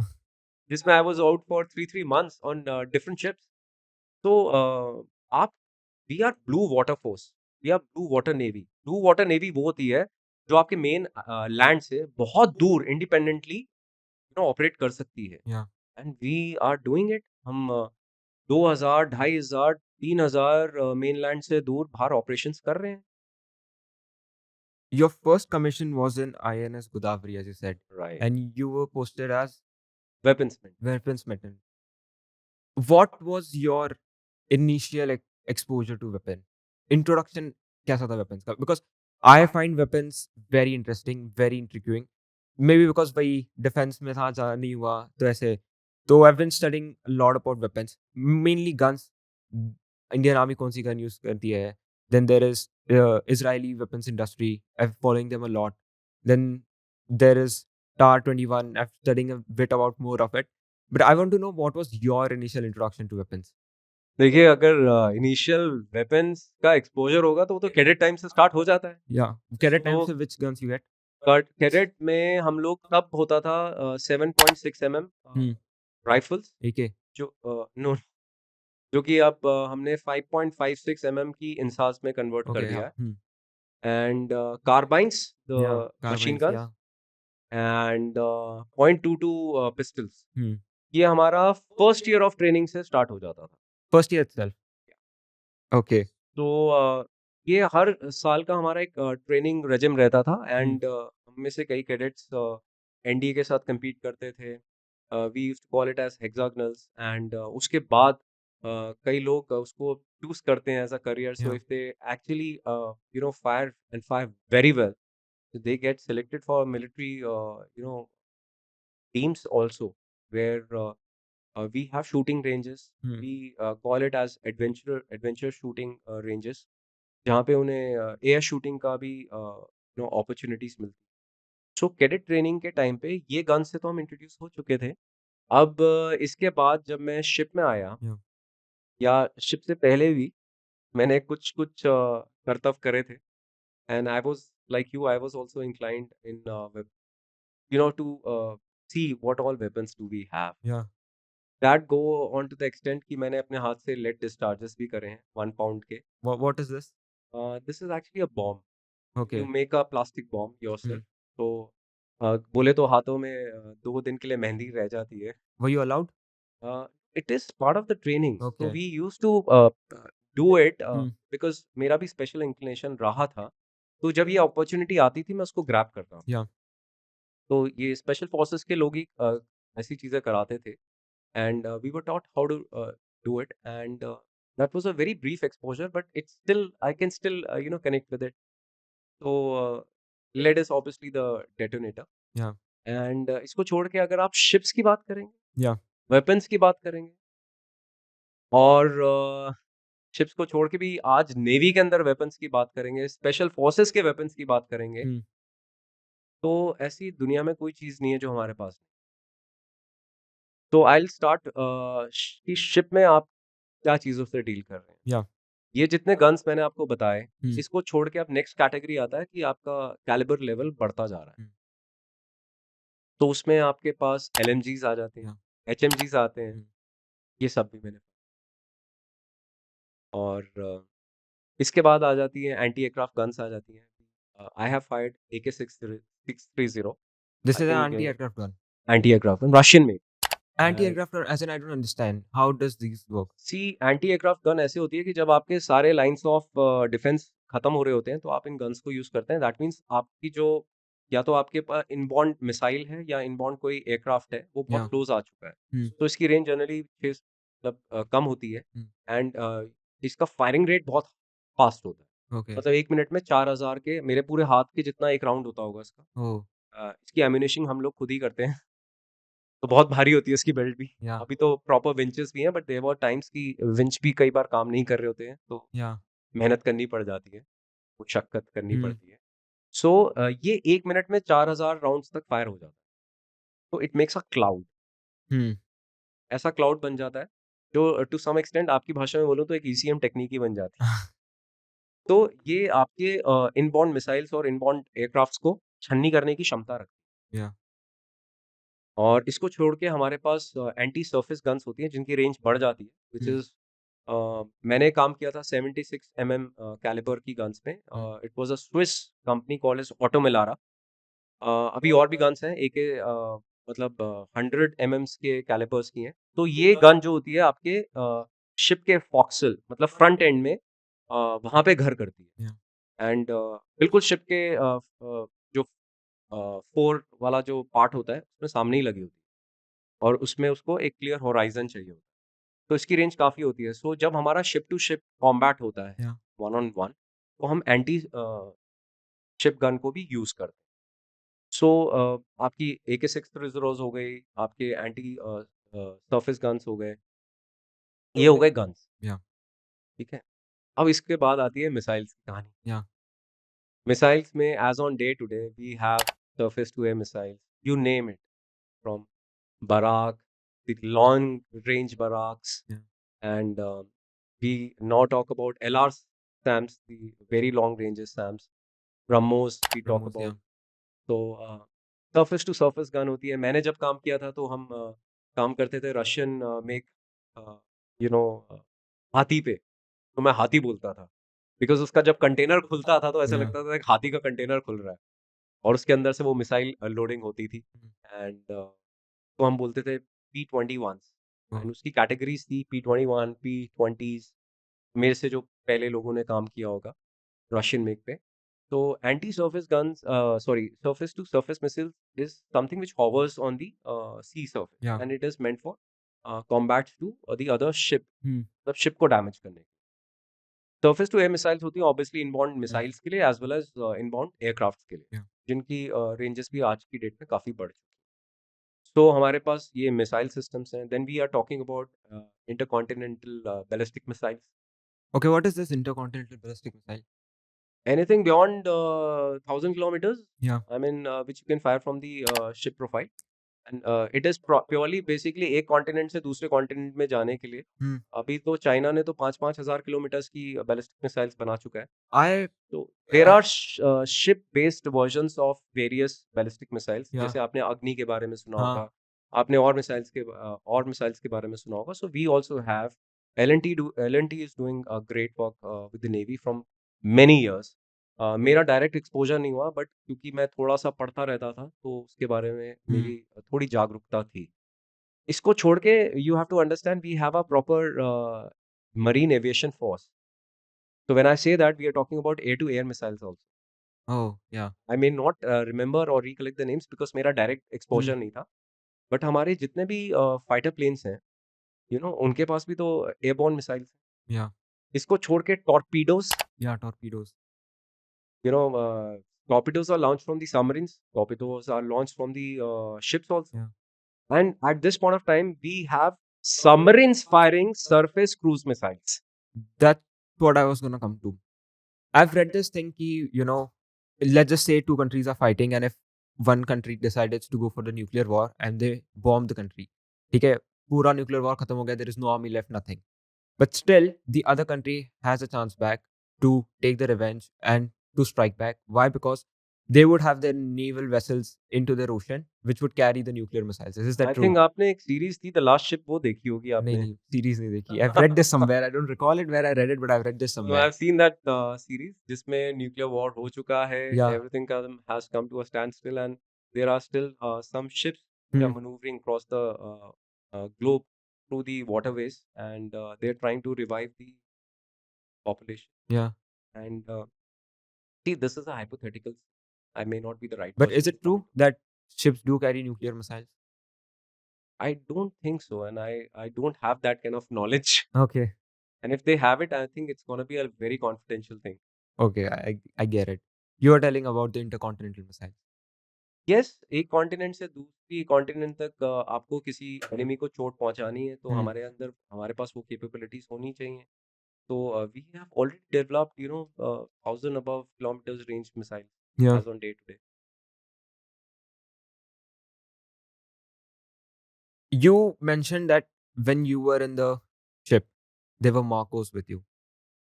जिसमें I was out for 3 months on different ships. तो आप we are blue water force, we are blue water navy. Blue water navy वो होती है जो आपके मेन लैंड से बहुत दूर इंडिपेंडेंटली ऑपरेट कर सकती है। Yeah. And we are doing it. हम 2000, 2500, 3000 मेनलैंड से दूर बाहर ऑपरेशंस कर रहे हैं। Your first commission was in INS Godavari, as you said, right. and you were posted as वेपन्समैन। weaponsman. What was your initial exposure to weapon? Introduction कैसा था weapons का? Because I find weapons very interesting, very intriguing. Maybe because वही defense में था, ज़्यादा नहीं हुआ, तो ऐसे. तो I've been studying a lot about weapons, mainly guns. Indian Army कौन सी gun use करती है? Then there is Israeli weapons industry. I'm following them a lot. Then there is TAR-21. I'm studying a bit about more of it. But I want to know, what was your initial introduction to weapons? देखिए, अगर initial weapons का exposure होगा तो वो तो cadet time से start हो जाता है। Yeah. Cadet time तो से which guns you get? Cadet में हम लोग तब होता था 7.6 mm राइफल्स, AK. जो नो, जो कि अब हमने 5.56 mm की इंसास में कन्वर्ट कर Okay. दिया Yeah. है। And carbines, the Yeah. Machine Carbines. Guns, Yeah. And .22 pistols. Hmm. ये हमारा फर्स्ट ईयर ऑफ ट्रेनिंग से स्टार्ट हो जाता था। First year itself. Okay. तो ये हर साल का हमारा एक ट्रेनिंग रेजिम रहता था, एंड हम में से कई कैडेट्स एनडीए के साथ compete करते थे। We used to call it as hexagonals, and उसके बाद कई लोग उसको चूज करते हैं as a career. So Yeah. If they actually fire very well, they get selected for military teams also, where we have shooting ranges. Hmm. We call it as adventure shooting ranges, जहाँ पे उन्हें air shooting का भी opportunities मिलती। सो cadet training के time पे ये gun से तो हम इंट्रोड्यूस हो चुके थे। अब इसके बाद जब मैं शिप में आया, Yeah. या शिप से पहले भी मैंने कुछ कुछ करतब करे थे। and I was like you. I was also inclined in to see what all weapons do we have. Yeah. That go on to the extent कि मैंने अपने हाथ से lead discharges भी करे हैं 1 pound के. What is this? This is actually a bomb. You Okay. make a plastic bomb yourself. Hmm. तो बोले तो हाथों में 2 दिन के लिए मेहंदी रह जाती है. Were you allowed? It is part of the training. So Okay. we used to do it Hmm. because मेरा भी special inclination रहा था. तो जब ये opportunity आती थी मैं उसको grab करता हूँ. Yeah. तो ये special forces के लोग ही ऐसी चीज़ें कराते थे. And we were taught how to do it, and that was a very brief exposure, but it's still I can still connect with it. So lead is obviously the detonator. Yeah. And इसको छोड़ के अगर आप ships की बात करेंगे, Yeah. weapons की बात करेंगे, और शिप्स को छोड़ के भी आज नेवी के अंदर वेपन्स की बात करेंगे, स्पेशल फोर्सेस के वेपन्स की बात करेंगे, Hmm. तो ऐसी दुनिया में कोई चीज़ नहीं है जो हमारे पास नहीं। तो आई विल स्टार्ट कि शिप में आप क्या चीज़ों से डील कर रहे हैं। Yeah. ये जितने गन्स मैंने आपको बताए, Hmm. इसको छोड़ के अब नेक्स्ट कैटेगरी आता है कि आपका कैलिबर लेवल बढ़ता जा रहा है। तो उसमें आपके पास एलएमजीज आ जाते हैं, Yeah. एचएमजीज आते हैं, ये सब भी मैंने और इसके बाद आ जाती है एंटी एयरक्राफ्ट गन्स आ जाती हैं। I have fired AK-630 This I is an think anti-aircraft gun. anti-aircraft gun, Russian made. Anti-aircraft gun, as in I don't understand. How does these work? See anti aircraft gun ऐसी होती है कि जब आपके सारे lines of defence खत्म हो रहे होते हैं तो आप इन गन्स को यूज करते हैं। दैट मीन्स आपकी जो या तो आपके पास इनबॉर्न मिसाइल है या इनबॉर्न कोई एयरक्राफ्ट है वो बहुत Yeah. क्लोज आ चुका है, Hmm. तो इसकी रेंज जनरली मतलब कम होती है एंड इसका फायरिंग रेट बहुत फास्ट होता है। Okay. मतलब 1 मिनट में 4000 के मेरे पूरे हाथ के जितना एक राउंड होता होगा इसका। Oh. इसकी एम्यूनेशन हम लोग खुद ही करते हैं तो बहुत भारी होती है इसकी बेल्ट भी। Yeah. अभी तो प्रॉपर विंचेस भी हैं, बट देयर वर टाइम्स कि विंच भी कई बार काम नहीं कर रहे होते हैं, तो Yeah. मेहनत करनी पड़ जाती है, मुशक्कत करनी Hmm. पड़ती है। सो ये 1 मिनट में 4000 राउंड्स तक फायर हो जाता है। तो it makes a cloud. Hmm. ऐसा क्लाउड बन जाता है जो टू सम एक्सटेंट आपकी भाषा में बोलूँ तो एक ईसीएम टेक्निक ही बन जाती है। तो ये आपके इनबॉर्न मिसाइल्स और इनबॉर्न एयरक्राफ्ट्स को छन्नी करने की क्षमता रखती है। Yeah. और इसको छोड़ के हमारे पास एंटी सरफेस गन्स होती हैं जिनकी रेंज बढ़ जाती है, व्हिच इज़ मैंने काम किया था 76 कैलिबर की गन्स में। It was a Swiss company called as Oto Melara. अभी और भी गन्स हैं, एके मतलब 100 एमएम्स के कैलिपर्स की हैं। तो ये गन जो होती है आपके शिप के फॉक्सल मतलब फ्रंट एंड में वहाँ पे घर करती है। Yeah. एंड बिल्कुल शिप के जो 4 वाला जो पार्ट होता है उसमें सामने ही लगी होती है और उसमें उसको एक क्लियर होराइज़न चाहिए होता है। तो इसकी रेंज काफ़ी होती है। सो जब हमारा शिप टू शिप कॉम्बैट होता है Yeah. वन ऑन वन, तो हम एंटी शिप गन को भी यूज़ करते हैं। सो आपकी AK-630 हो गई, आपके एंटी सरफेस गन्स हो गए, ये हो गए गन्स, Yeah. ठीक है? अब इसके बाद आती है मिसाइल्स की कहानी। Yeah. मिसाइल्स में as on day today we have surface to air missiles, you name it, from Barak, the long range Baraks, Yeah. and we now talk about LR SAMs, the very long ranges SAMs. BrahMos we talk BrahMos, about. yeah. तो surface to surface gun होती है। मैंने जब काम किया था तो हम काम करते थे रशियन मेक यू नो हाथी पे। तो मैं हाथी बोलता था बिकॉज उसका जब कंटेनर खुलता था तो ऐसा Yeah. लगता था एक हाथी का कंटेनर खुल रहा है और उसके अंदर से वो मिसाइल लोडिंग होती थी। एंड तो हम बोलते थे P-21 Oh. एंड उसकी कैटेगरीज थी P-21, P-20s। मेरे से जो पहले लोगों ने काम किया होगा रशियन मेक पे। तो anti surface guns sorry surface to surface missile is something which hovers on the sea surface Yeah. and it is meant for combat to the other ship, Hmm. मतलब शिप को डैमेज करने। Surface to air missiles होती हैं obviously inbound missiles के लिए as well as inbound aircrafts के लिए, Yeah. जिनकी रेंजेस भी आज की डेट में काफ़ी बढ़ चुकी हैं। तो हमारे पास ये मिसाइल सिस्टम्स हैं। Then we are talking about intercontinental ballistic missiles. Okay, what is this intercontinental ballistic missile? Anything beyond 1000 kilometers, Yeah. I mean, which you can fire from the ship profile. And it is purely basically एक continent से दूसरे continent में जाने के लिए Hmm. अभी तो China ने तो 5,000 किलोमीटर्स की बैलिस्टिक मिसाइल्स बना चुका है. I तो there uh, are ship based versions of various ballistic missiles. yeah. जैसे आपने अग्नि के बारे में सुना हाँ. होगा, आपने और मिसाइल्स के बारे में सुना होगा. So we also have L&T is doing a great work with the Navy from many years. मेरा डायरेक्ट एक्सपोजर नहीं हुआ बट क्योंकि मैं थोड़ा सा पढ़ता रहता था तो उसके बारे में Hmm. मेरी थोड़ी जागरूकता थी. इसको छोड़ के you have to understand we have a proper marine aviation force. So when I say that, we are talking about air-to-air missiles also. Oh, yeah. I may not remember or recollect the names because मेरा direct Hmm. Exposure नहीं था. But हमारे जितने भी fighter planes हैं, उनके पास भी तो एयरबॉर्न मिसाइल्स हैं. Yeah. इसको छोड़ के torpedoes, Yeah, torpedoes. you know, torpedoes are launched from the submarines. Torpedoes are launched from the ships also. Yeah. And at this point of time, we have submarines firing surface cruise missiles. That's what I was gonna come to. I've read this thing ki, let's just say two countries are fighting, and if one country decides to go for the nuclear war and they bomb the country, ठीक है, पूरा nuclear war खत्म हो गया, there is no army left, nothing. But still, the other country has a chance back to take the revenge and to strike back. Why? Because they would have their naval vessels into their ocean, which would carry the nuclear missiles. Is that I true? Think आपने एक series थी the last ship, वो देखी होगी नहीं आपने. नहीं series नहीं देखी. I've read this somewhere. I don't recall it where I read it, but I've read this No, somewhere. I've seen that series जिसमें न्यूक्लियर वॉर हो चुका है, Yeah. everything has come to a standstill and there are still some ships that are Hmm. maneuvering across the globe through the waterways and they're trying to revive the population. Yeah. And see, this is a hypothetical. I may not be the right But person is to it true comment. that ships do carry nuclear missiles? I don't think so, and I don't have that kind of knowledge. Okay. And if they have it, I think it's going to be a very confidential thing. Okay, I get it. You are telling about the intercontinental missiles. Yes, एक continent से दूसरी continent तक आपको किसी enemy को चोट पहुंचानी है तो Hmm. हमारे पास वो कैपेबिलिटीज होनी चाहिए. तो we have already developed 1000 above kilometres range missile Yeah. As on day today. You mentioned that when you were in the ship, there were Marcos with you.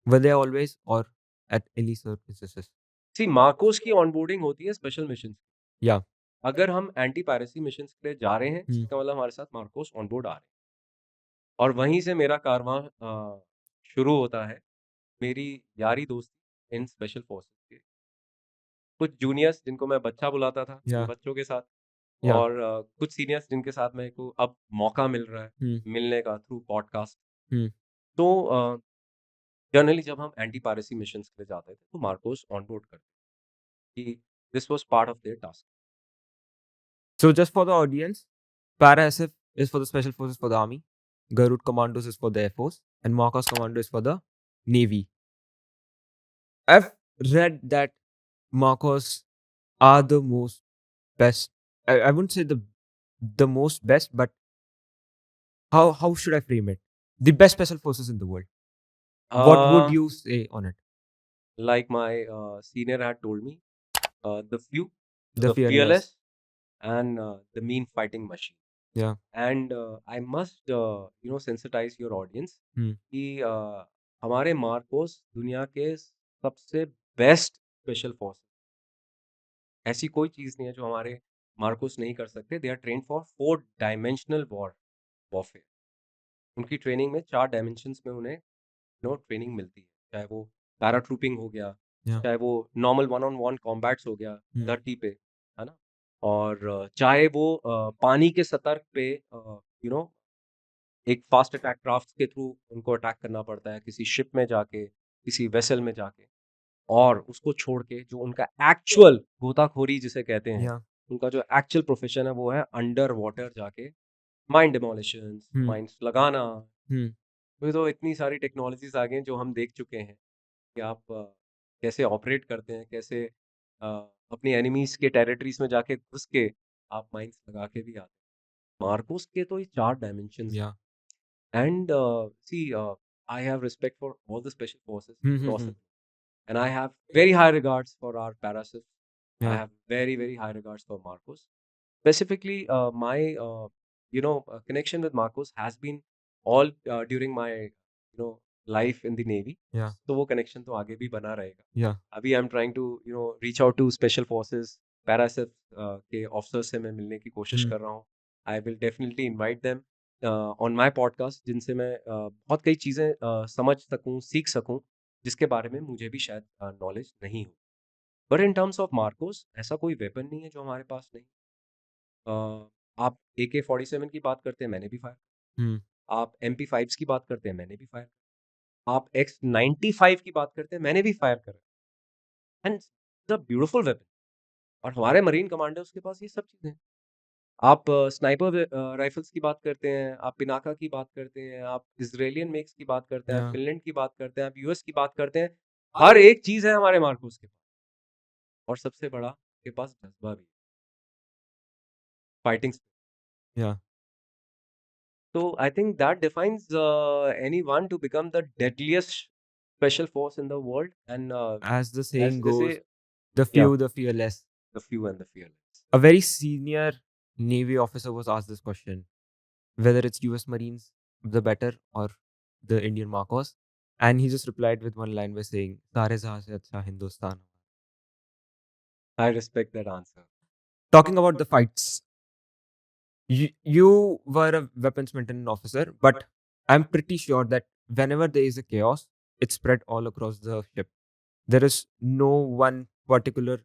Were they always or at any instances? See, MARCOS की onboarding होती है special mission. Yeah. अगर हम anti piracy mission के लिए जा रहे हैं Hmm. इसका मतलब हमारे साथ मार्कोस ऑनबोर्ड आ रहे हैं. और वहीं से मेरा कारवां शुरू होता है. मेरी यारी दोस्ती इन स्पेशल फोर्सेस के कुछ जूनियर्स जिनको मैं बच्चा बुलाता था, उन Yeah. बच्चों के साथ, Yeah. और कुछ सीनियर्स जिनके साथ मेरे को अब मौका मिल रहा है Hmm. मिलने का थ्रू पॉडकास्ट. Hmm. तो जनरली जब हम एंटी पायरेसी मिशंस के लिए जाते थे तो मार्कोस ऑन बोर्ड करते कि this was part of their task. So just for the audience, Para-SF is for the Special Forces for the Army, Garud Commandos is for the Air Force, and Marcos Commando is for the Navy. I've read that Marcos are the most best. I wouldn't say the most best, but how should I frame it? The best special forces in the world. What would you say on it? Like my senior had told me, the few, The the fearless. fearless, and the mean fighting machine. Yeah. And I must sensitize your audience Hmm. कि हमारे Marcos दुनिया के सबसे best special force. ऐसी कोई चीज़ नहीं है जो हमारे मार्कोस नहीं कर सकते. They are train for 4 dimensional warfare. उनकी ट्रेनिंग में 4 डायमेंशंस में उन्हें ट्रेनिंग मिलती है. चाहे वो पैराट्रूपिंग हो गया, Yeah. चाहे वो normal one on one combats हो गया Hmm. धरती पे, है ना? और चाहे वो पानी के सतर्क पे एक फास्ट अटैक क्राफ्ट्स के थ्रू उनको अटैक करना पड़ता है, किसी शिप में जाके, किसी वेसल में जाके. और उसको छोड़ के जो उनका एक्चुअल गोताखोरी जिसे कहते हैं, Yeah. उनका जो एक्चुअल प्रोफेशन है वो है अंडर वाटर जाके माइन डिमोलिशंस, Hmm. माइंस लगाना. Hmm. अभी तो इतनी सारी टेक्नोलॉजीज आ गई हैं जो हम देख चुके हैं कि आप कैसे ऑपरेट करते हैं, कैसे अ, अपनी एनिमीज के टेरिटरीज में जाके घुस के आप माइंस लगा के भी आते हैं. मार्कोस के तो ये 4 dimensions. Yeah. And see, I have respect for all the special forces Hmm. across Hmm. the globe. And I have very high regards for our parasites. I Yeah. have very, very high regards for Marcos. Specifically, my connection with Marcos has been all during my life in the Navy. Yeah. तो वो connection तो आगे भी बना रहेगा. Yeah. अभी I'm trying to reach out to special forces, पैरासिफ के officers से मैं मिलने की कोशिश Hmm. कर रहा हूँ. I will definitely invite them on my podcast, जिनसे मैं बहुत कई चीज़ें समझ सकूँ, सीख सकूँ, जिसके बारे में मुझे भी शायद नॉलेज नहीं हो. But in terms of Marcos ऐसा कोई वेपन नहीं है जो हमारे पास नहीं. आप AK-47 की बात करते हैं, मैंने भी फायर. Hmm. आप MP5s की बात करते हैं, मैंने भी फायर. आप X95 की बात करते हैं, मैंने भी फायर करा. And the beautiful weapon. और हमारे मरीन कमांडर्स के पास ये सब चीज़ें हैं. आप स्नाइपर राइफल्स की बात करते हैं, आप पिनाका की बात करते हैं, आप इजरायलियन मेक्स की बात करते हैं, आप Yeah. फिनलैंड की बात करते हैं, आप यूएस की बात करते हैं. हर एक चीज़ है हमारे मार्कोस के पास. और सबसे बड़ा के पास जज्बा भी, fighting. Yeah. So I think that defines anyone to become the deadliest special force in the world, and As the as saying they goes, say, the yeah, few, the fearless. the few and the fearless. A very senior Navy officer was asked this question, whether it's US Marines the better or the Indian Marcos, and he just replied with one line by saying, "सारे जहां से अच्छा Hindustan." I respect that answer. Talking about the fights, you were a weapons maintenance officer, but I'm pretty sure that whenever there is a chaos, it's spread all across the ship. There is no one particular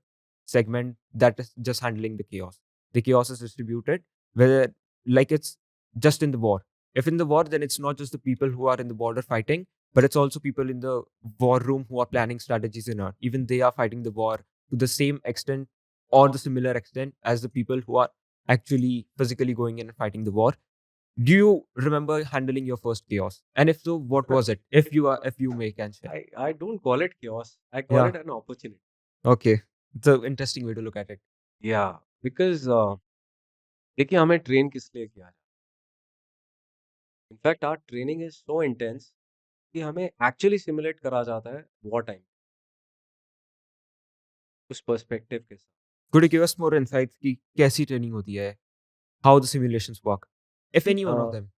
segment that is just handling the chaos. The chaos is distributed, whether like it's just in the war. If in the war, then it's not just the people who are in the border fighting, but it's also people in the war room who are planning strategies in art. Even they are fighting the war to the same extent or the similar extent as the people who are actually physically going in and fighting the war. Do you remember handling your first chaos? And if so, what was it? If you may can share. I don't call it chaos. I call Yeah. it an opportunity. Okay. It's an interesting way to look at it. Yeah, because देखिए हमें train किस लिए किया है. In fact our training is so intense कि हमें actually simulate करा जाता है वॉर टाइम उस पर्सपेक्टिव के साथ. Could you give us more insights कि कैसी ट्रेनिंग होती है? How the simulations work? If any one of Uh, them.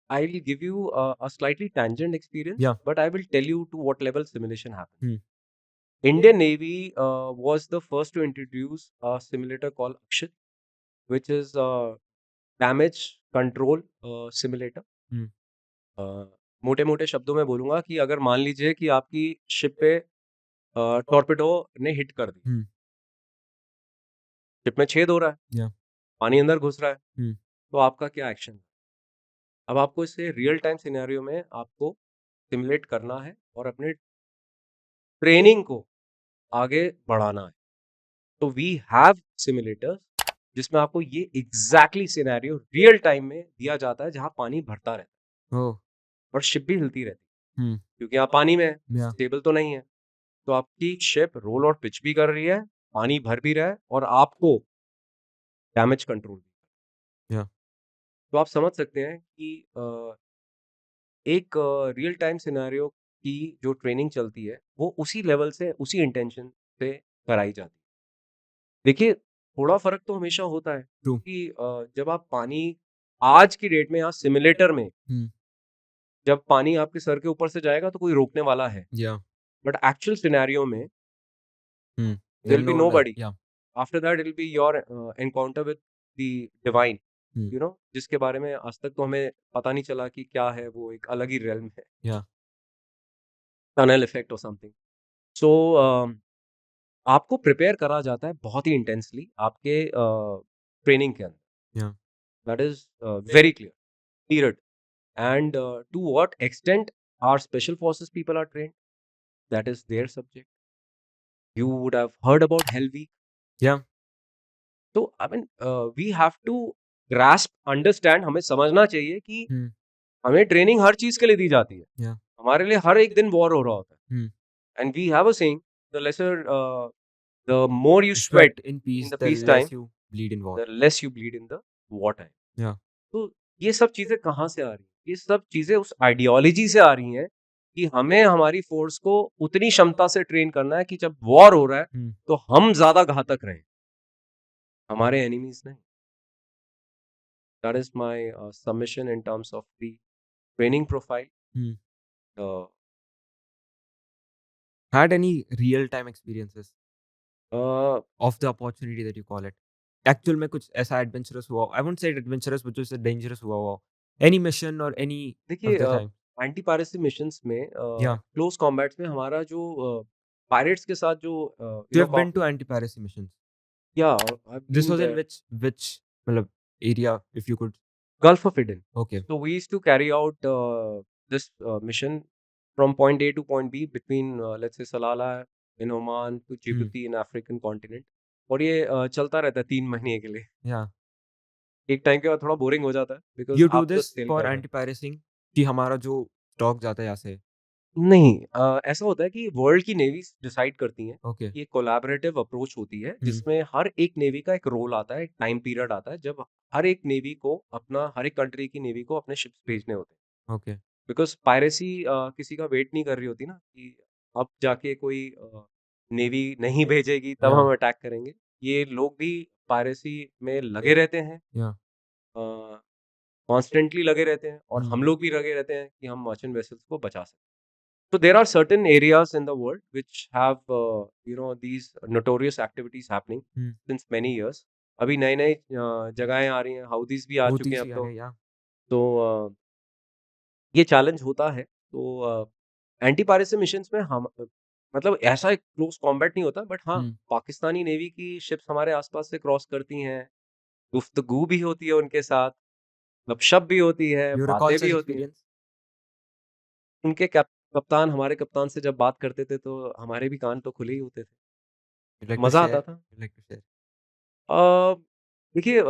I will give you a slightly tangent experience, Yeah. but I will tell you to what level simulation happens. Hmm. Indian Navy was the first to introduce a simulator called Akshit, which is a damage control simulator. Hmm. मोटे मोटे शब्दों में बोलूंगा कि अगर मान लीजिए कि आपकी शिप पे टॉर्पेडो ने हिट कर दी. Hmm. शिप में छेद हो रहा है, Yeah. पानी अंदर घुस रहा है, Hmm. तो आपका क्या एक्शन? अब आपको इसे रियल टाइम सिनेरियो में आपको सिमुलेट करना है और अपने ट्रेनिंग को आगे बढ़ाना है. तो वी हैव सिमुलेटर्स जिसमें आपको ये एग्जैक्टली सिनेरियो रियल टाइम में दिया जाता है जहां पानी भरता रहता है Oh. और शिप भी हिलती रहती है Hmm. क्योंकि आप पानी में है, Yeah. स्टेबल तो नहीं है. तो आपकी शिप रोल और पिच भी कर रही है, पानी भर भी रहा है और आपको डैमेज कंट्रोल भी. Yeah. तो आप समझ सकते हैं कि एक रियल टाइम सिनेरियो की जो ट्रेनिंग चलती है वो उसी लेवल से उसी इंटेंशन से कराई जाती है. देखिए थोड़ा फर्क तो हमेशा होता है True. कि जब आप पानी आज की डेट में यहाँ सिमुलेटर में Hmm. जब पानी आपके सर के ऊपर से जाएगा तो कोई रोकने वाला है. Yeah. बट एक्चुअल सिनेरियो में Hmm. There will be nobody. Yeah. After that it will be your encounter with the divine, Hmm. जिसके बारे में आज तक तो हमें पता नहीं चला कि क्या है, वो एक अलग ही रेल्म है. Yeah. टनल इफेक्ट और समथिंग. सो आपको प्रिपेयर करा जाता है बहुत ही इंटेंसली आपके ट्रेनिंग के अंदर. Yeah. That is very clear period. And to what extent are special forces people are trained, that is their subject. You would have heard about hell week. Yeah. तो I mean we have to grasp understand, हमें समझना चाहिए कि Hmm. हमें training हर चीज के लिए दी जाती है. Yeah. हमारे लिए हर एक दिन वॉर हो रहा होता है. Hmm. And we have a saying, the lesser the more you sweat in peace, in the the peace less time, you bleed in war. the less you bleed in the war time. Yeah. तो ये सब चीजें कहाँ से आ रही हैं? ये सब चीजें उस आइडियोलॉजी से आ रही हैं कि हमें हमारी फोर्स को उतनी क्षमता से ट्रेन करना है कि जब वॉर हो रहा है Hmm. तो हम ज्यादा घातक रहें, हमारे एनिमीज नहीं. that is my submission in terms of the training profile. Hmm. Uh, Had any real time experiences uh, of the opportunity that you call it? Actual में कुछ ऐसा adventurous हुआ? I won't say adventurous, but just dangerous हुआ हो? Any mission or any देखिए of the time? Anti piracy missions में Yeah. Close combats में हमारा जो पायरेट्स के साथ जो So you've been to anti-piracy missions. या I This been was in there which मतलब area, if you could? Gulf of Aden. Okay. So we used to carry out this mission from point A to point B between let's say Salalah in Oman to Djibouti in African continent. और ये चलता रहता है 3 महीने के लिए. Yeah. एक time के बाद थोड़ा बोरिंग हो जाता है बिकॉज़ You do आप this जस्ट सेल for कर रहे हैं. anti-piracy कि हमारा जो स्टॉक जाता है यहाँ से. नहीं ऐसा होता है कि वर्ल्ड की नेवीज़ डिसाइड करती हैं. Okay. ये कोलैबोरेटिव अप्रोच होती है जिसमें हर एक नेवी का एक रोल आता है, एक टाइम पीरियड आता है जब हर एक नेवी को अपना हर एक कंट्री की नेवी को अपने शिप्स भेजने होते हैं. Okay. बिकॉज़ पायरेसी किसी का वेट नहीं कर रही होती ना कि अब जाके कोई नेवी नहीं भेजेगी तब Yeah. हम अटैक करेंगे. ये लोग भी पायरेसी में लगे रहते हैं. Yeah. कॉन्स्टेंटली लगे रहते हैं और Hmm. हम लोग भी लगे रहते हैं कि हम मर्चेंट वेसल्स को बचा सकें. So there are certain areas in the world which have these notorious activities happening Hmm. since many years. अभी नई-नई जगहें आ रही हैं, हाउदीज़ भी आ होती चुके हैं सी अब आ तो. गई, yeah. तो ये चैलेंज होता है. तो एंटी पायरेसी मिशंस में हम मतलब ऐसा एक क्लोज कॉम्बैट नहीं होता बट हाँ, Hmm. पाकिस्तानी नेवी की शिप्स हमारे आसपास से क्रॉस करती हैं. गुफ्तगू भी होती है उनके साथ, गपशप भी होती है, You recall बातें भी such होती हैं. experience? उनके कप्तान हमारे कप्तान से जब बात करते थे तो हमारे भी कान तो खुले ही होते थे. You'd like to मज़ा share? आता था. You'd like to share? देखिए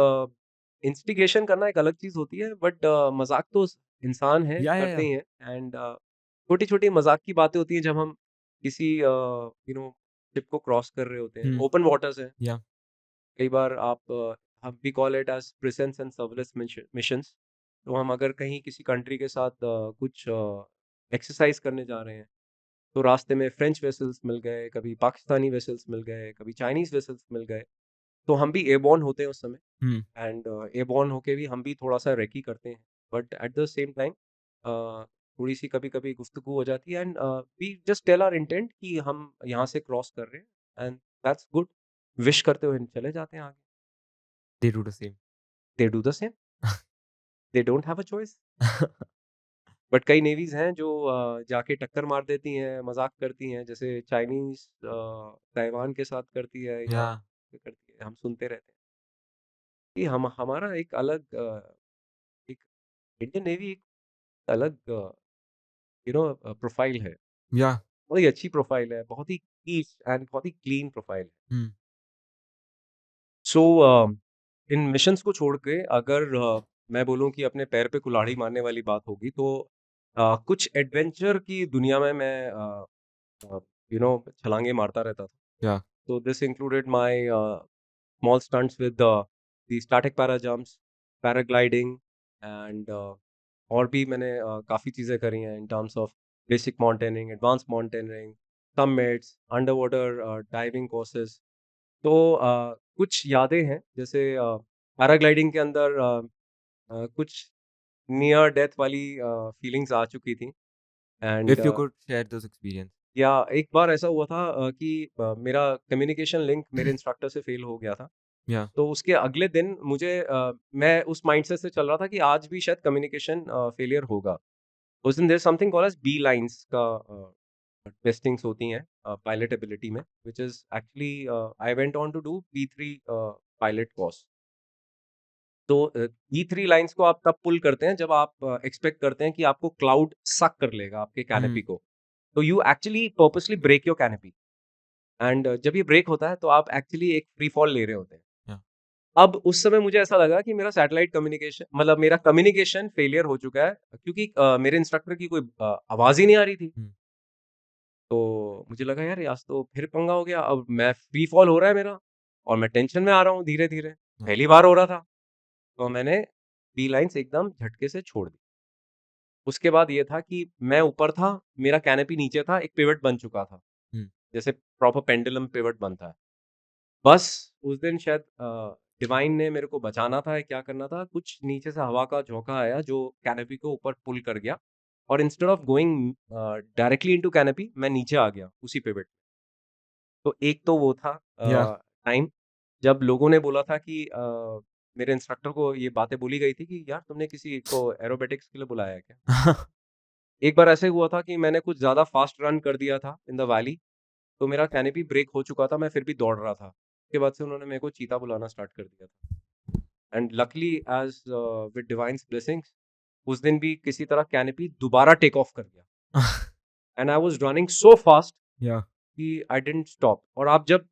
इंस्टिगेशन करना एक अलग चीज़ होती है बट मज़ाक तो इंसान है, Yeah, yeah, करते yeah. ही हैं. एंड छोटी-छोटी मज़ाक की बातें होती हैं जब हम किसी शिप को क्रॉस कर रहे होते हैं. Hmm. ओपन वाटर्स हैं. Yeah. कई बार आप हम we call it as presence and surveillance missions. तो हम अगर कहीं किसी कंट्री के साथ कुछ एक्सरसाइज करने जा रहे हैं, तो रास्ते में फ्रेंच वेसल्स मिल गए, कभी पाकिस्तानी वेसल्स मिल गए, कभी चाइनीज़ वेसल्स मिल गए. तो हम भी एयरबॉर्न होते हैं उस समय. Hmm. एंड एयरबॉर्न होके भी हम भी थोड़ा-सा रेकी करते हैं. But at the same time थोड़ी-सी कभी-कभी गुफ्तगू हो जाती है and we just tell our intent कि हम यहाँ से क्रॉस कर रहे हैं एंड दैट्स गुड. विश करते हुए चले जाते हैं आगे. They do the same. They do the same. They don't have a choice. But कई नेवीज़ हैं जो जाके टक्कर मार देती हैं, मज़ाक करती हैं, जैसे चाइनीज़ ताइवान के साथ करती है या Yeah. करती है, हम सुनते रहते हैं. ये हम हमारा एक अलग एक इंडियन नेवी एक अलग प्रोफ़ाइल है. Yeah. बहुत ही अच्छी प्रोफ़ाइल है, बहुत ही पीस एंड बहुत ही क्लीन प्रोफ़ाइल है. Hmm. सो इन मिशंस को छोड़ के अगर मैं बोलूँ कि अपने पैर पे कुल्हाड़ी मारने वाली बात होगी तो कुछ एडवेंचर की दुनिया में मैं छलांगे मारता रहता था. Yeah. So this included my small stunts with the static para jumps, paragliding and और भी मैंने काफ़ी चीज़ें करी हैं in terms of basic mountaineering, advanced mountaineering, summits, underwater diving courses. तो कुछ यादें हैं जैसे पैराग्लाइडिंग के अंदर कुछ नियर डेथ वाली फीलिंग्स आ चुकी थी. And If you could share those experience. या एक बार ऐसा हुआ था कि मेरा कम्युनिकेशन लिंक मेरे इंस्ट्रक्टर से फेल हो गया था. Yeah. तो उसके अगले दिन मुझे मैं उस माइंडसेट से चल रहा था कि आज भी शायद कम्युनिकेशन फेलियर होगा. उस दिन there something called as B lines का टेस्टिंग्स होती हैं पायलट एबिलिटी में which is actually I went on to do P3 pilot course. तो E3 लाइन्स को आप तब पुल करते हैं जब आप एक्सपेक्ट करते हैं कि आपको क्लाउड सक कर लेगा आपके कैनोपी को. तो you actually purposely break your canopy and जब ये ब्रेक होता है तो आप एक्चुअली एक फ्री फॉल ले रहे होते हैं. Yeah. अब उस समय मुझे ऐसा लगा कि मेरा सैटेलाइट कम्युनिकेशन मतलब मेरा कम्युनिकेशन फेलियर हो चुका है क्योंकि मेरे इंस्ट्रक्टर की कोई आवाज़ ही नहीं आ रही थी. तो मुझे लगा यार आज तो फिर पंगा हो गया. अब मैं फ्री फॉल हो रहा है मेरा और मैं टेंशन में आ रहा हूँ धीरे-धीरे. पहली बार हो रहा था. तो मैंने बी लाइन्स एकदम झटके से छोड़ दी. उसके बाद ये था कि मैं ऊपर था, मेरा कैनोपी नीचे था, एक पिवट बन चुका था. Hmm. जैसे प्रॉपर पेंडुलम पिवट बनता है. बस उस दिन शायद डिवाइन ने मेरे को बचाना था या क्या करना था, कुछ नीचे से हवा का झोंका आया जो कैनोपी को ऊपर पुल कर गया और instead of going directly into canopy मैं नीचे आ गया उसी पिवट। तो एक तो वो था Yeah. टाइम जब लोगों ने बोला था कि मेरे इंस्ट्रक्टर को ये बातें बोली गई थी कि यार तुमने किसी को एरोबेटिक्स के लिए बुलाया है क्या? एक बार ऐसे हुआ था कि मैंने कुछ ज़्यादा फास्ट रन कर दिया था इन द वैली, तो मेरा कैनोपी ब्रेक हो चुका था, मैं फिर भी दौड़ रहा था। उसके बाद से उन्होंने मेरे को चीता बुलाना स्टार्ट कर दिया था। And luckily as with divine's blessings उस दिन भी किसी तरह कैनोपी दोबारा टेक ऑफ कर गया and I was running so fast Yeah. कि आई डिडंट स्टॉप। और आप जब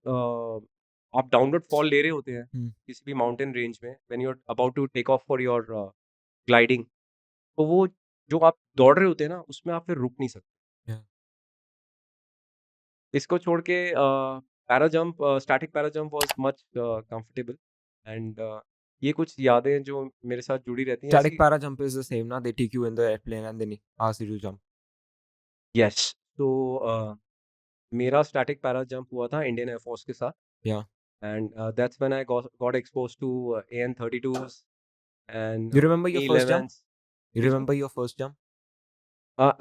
आप डाउनवर्ड फॉल ले रहे होते हैं Hmm. किसी भी माउंटेन रेंज में when you are about to take off for your gliding, तो वो जो आप दौड़ रहे होते हैं ना उसमें आप फिर रुक नहीं सकते। Yeah. इसको छोड़ के para jump, static para jump was much comfortable and ये कुछ यादें जो मेरे साथ जुड़ी रहती हैं Static ऐसी। para jump is the same, na? They take you in the airplane and then ask you to jump. Yes, तो मेरा स्टैटिक पैरा जंप हुआ था इंडियन एयरफोर्स के साथ Yeah. And that's when I got exposed to AN-32s and You remember your first jump? E-11s। You जी sir. remember your first jump?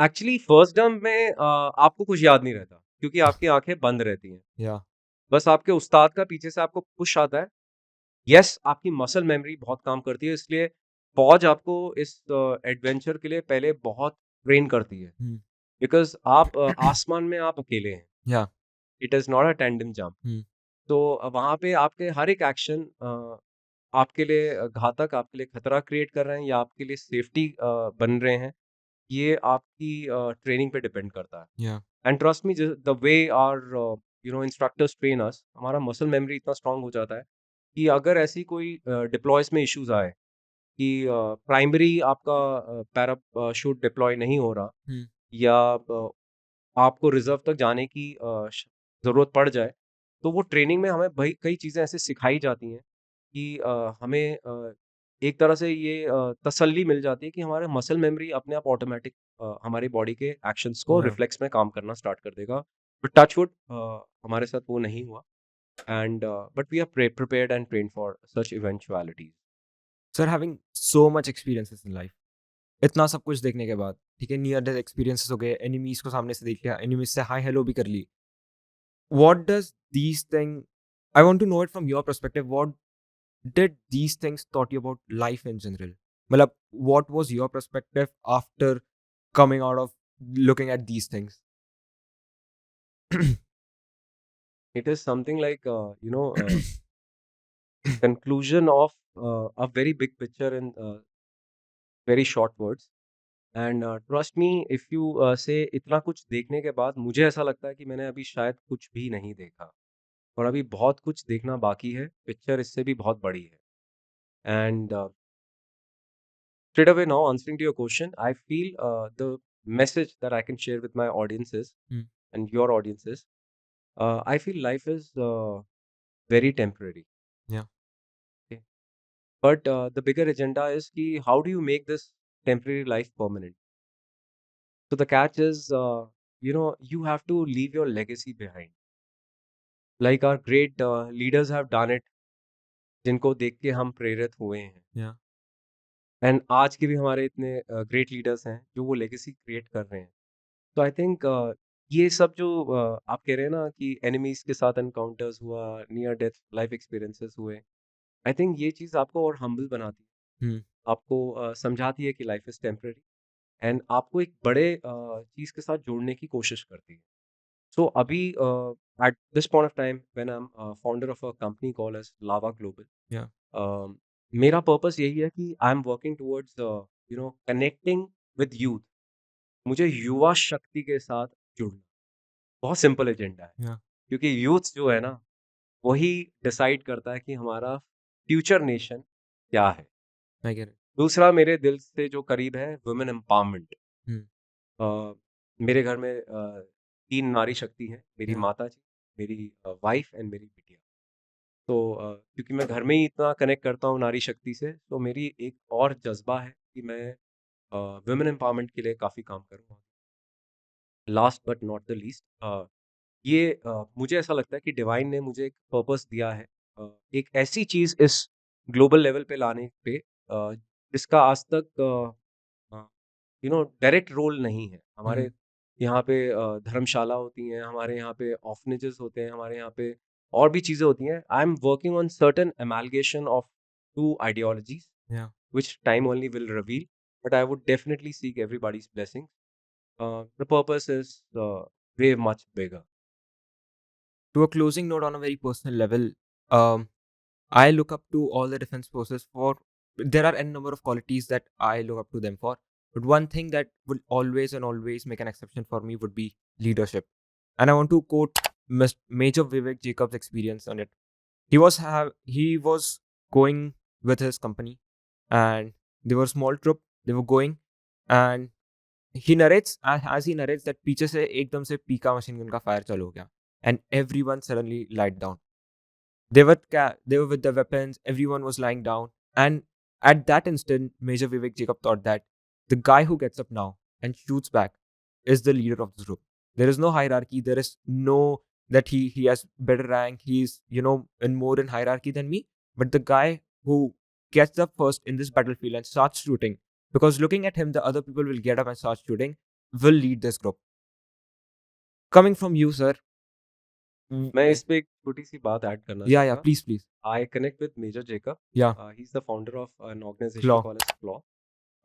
Actually first jump में आपको कुछ याद नहीं रहता क्योंकि आपकी आंखें बंद रहती हैं। Yeah. बस आपके उस्ताद का पीछे से आपको पुश आता है। यस, आपकी मसल मेमोरी बहुत काम करती है, इसलिए फौज आपको इस एडवेंचर के लिए पहले बहुत ट्रेन करती है Hmm. बिकॉज़ आप आसमान में आप अकेले हैं। Yeah. It is not a tandem jump. Hmm. तो वहाँ पे आपके हर एक एक्शन आपके लिए घातक, आपके लिए खतरा क्रिएट कर रहे हैं या आपके लिए सेफ्टी बन रहे हैं, ये आपकी ट्रेनिंग पे डिपेंड करता है। Yeah. And trust me the way our instructors train us, हमारा मसल मेमोरी इतना स्ट्रांग हो जाता है कि अगर ऐसी कोई डिप्लॉयज में इश्यूज आए कि प्राइमरी आपका पैराशूट डिप्लॉय नहीं हो रहा Hmm. या आपको रिजर्व तक जाने की ज़रूरत पड़ जाए, तो वो ट्रेनिंग में हमें भाई कई चीज़ें ऐसे सिखाई जाती हैं कि हमें एक तरह से ये तसल्ली मिल जाती है कि हमारे मसल मेमोरी अपने आप ऑटोमेटिक हमारी बॉडी के एक्शंस को Yeah. रिफ्लेक्स में काम करना स्टार्ट कर देगा। बट टच वुड हमारे साथ वो नहीं हुआ and but we are prepared and trained for such eventualities. Sir, having so much experiences in life, इतना सब कुछ देखने के बाद, ठीक है, नियर डेथ एक्सपीरियंसेस हो गए, एनिमीज को सामने से देख लिया, एनिमीज से हाय हेलो भी कर ली. What does these things? I want to know it from your perspective. What did these things taught you about life in general? मतलब, what was your perspective after coming out of looking at these things? It is something like conclusion of a very big picture in very short words. And trust me if you से इतना कुछ देखने के बाद मुझे ऐसा लगता है कि मैंने अभी शायद कुछ भी नहीं देखा और अभी बहुत कुछ देखना बाकी है। पिक्चर इससे भी बहुत बड़ी है and straight away now answering to your question, I feel the message that I can share with my audiences Hmm. and your audiences, I feel life is very temporary. Yeah. Okay? But the bigger agenda is ki how do you make this temporary life permanent? So the catch is, you have to leave your legacy behind. Like our great leaders have done it, जिनको देख के हम प्रेरित हुए हैं। Yeah. And आज के भी हमारे इतने ग्रेट लीडर्स हैं जो वो लेगेसी क्रिएट कर रहे हैं। तो आई थिंक ये सब जो आप कह रहे हैं ना कि एनिमीज के साथ एनकाउंटर्स हुआ, नियर डेथ लाइफ एक्सपीरियंसेस हुए, आई थिंक ये चीज़ आपको और हम्बल बनाती है। Hmm. आपको समझाती है कि लाइफ इज़ टेम्पररी एंड आपको एक बड़े चीज़ के साथ जोड़ने की कोशिश करती है। सो अभी at this point of time when I am founder of a company called as Lava Global, Yeah. मेरा पर्पस यही है कि I am working towards connecting with youth. मुझे युवा शक्ति के साथ जुड़ना बहुत सिंपल एजेंडा है Yeah. क्योंकि यूथ जो है ना वही डिसाइड करता है कि हमारा फ्यूचर नेशन क्या है। I get it. दूसरा मेरे दिल से जो करीब है वुमेन एम्पावरमेंट। Hmm. मेरे घर में 3 नारी शक्ति हैं, मेरी Yeah. माता जी, मेरी वाइफ एंड मेरी बिटिया। तो क्योंकि मैं घर में ही इतना कनेक्ट करता हूँ नारी शक्ति से, तो मेरी एक और जज़्बा है कि मैं वुमेन एम्पावरमेंट के लिए काफ़ी काम करूँगा। Last but not the least, मुझे ऐसा लगता है कि डिवाइन ने मुझे एक पर्पस दिया है, एक ऐसी चीज़ इस ग्लोबल लेवल पे लाने पे जिसका आज तक डायरेक्ट रोल नहीं है। हमारे यहाँ पे धर्मशाला होती हैं, हमारे यहाँ पे ऑर्फनेजेस होते हैं, हमारे यहाँ पे और भी चीज़ें होती हैं। I am working on certain amalgamation of two ideologies Yeah. which time only will reveal, but I would definitely seek everybody's blessing. The purpose is way much bigger. To a closing note on a very personal level, um, I look up to all the defense forces for. There are n number of qualities that I look up to them for, but one thing that will always and always make an exception for me would be leadership. And I want to quote Major Vivek Jacobs' experience on it. He was going with his company, and they were a small troop. They were going, and he narrates as he narrates that पीछे से एकदम से पीका machine gun का fire चालू हो गया, and everyone suddenly lied down. They were with their weapons. Everyone was lying down, and at that instant, Major Vivek Jacob thought that the guy who gets up now and shoots back is the leader of this group. There is no hierarchy. There is no that he has better rank. He's in more in hierarchy than me. But the guy who gets up first in this battlefield and starts shooting, because looking at him, the other people will get up and start shooting, will lead this group. Coming from you, sir. मैं इस पे एक छोटी सी बात add करना Yeah, चाहूँगा। please. I connect with Major Jacob. Yeah. He's the founder of an organization Claw. called as Claw.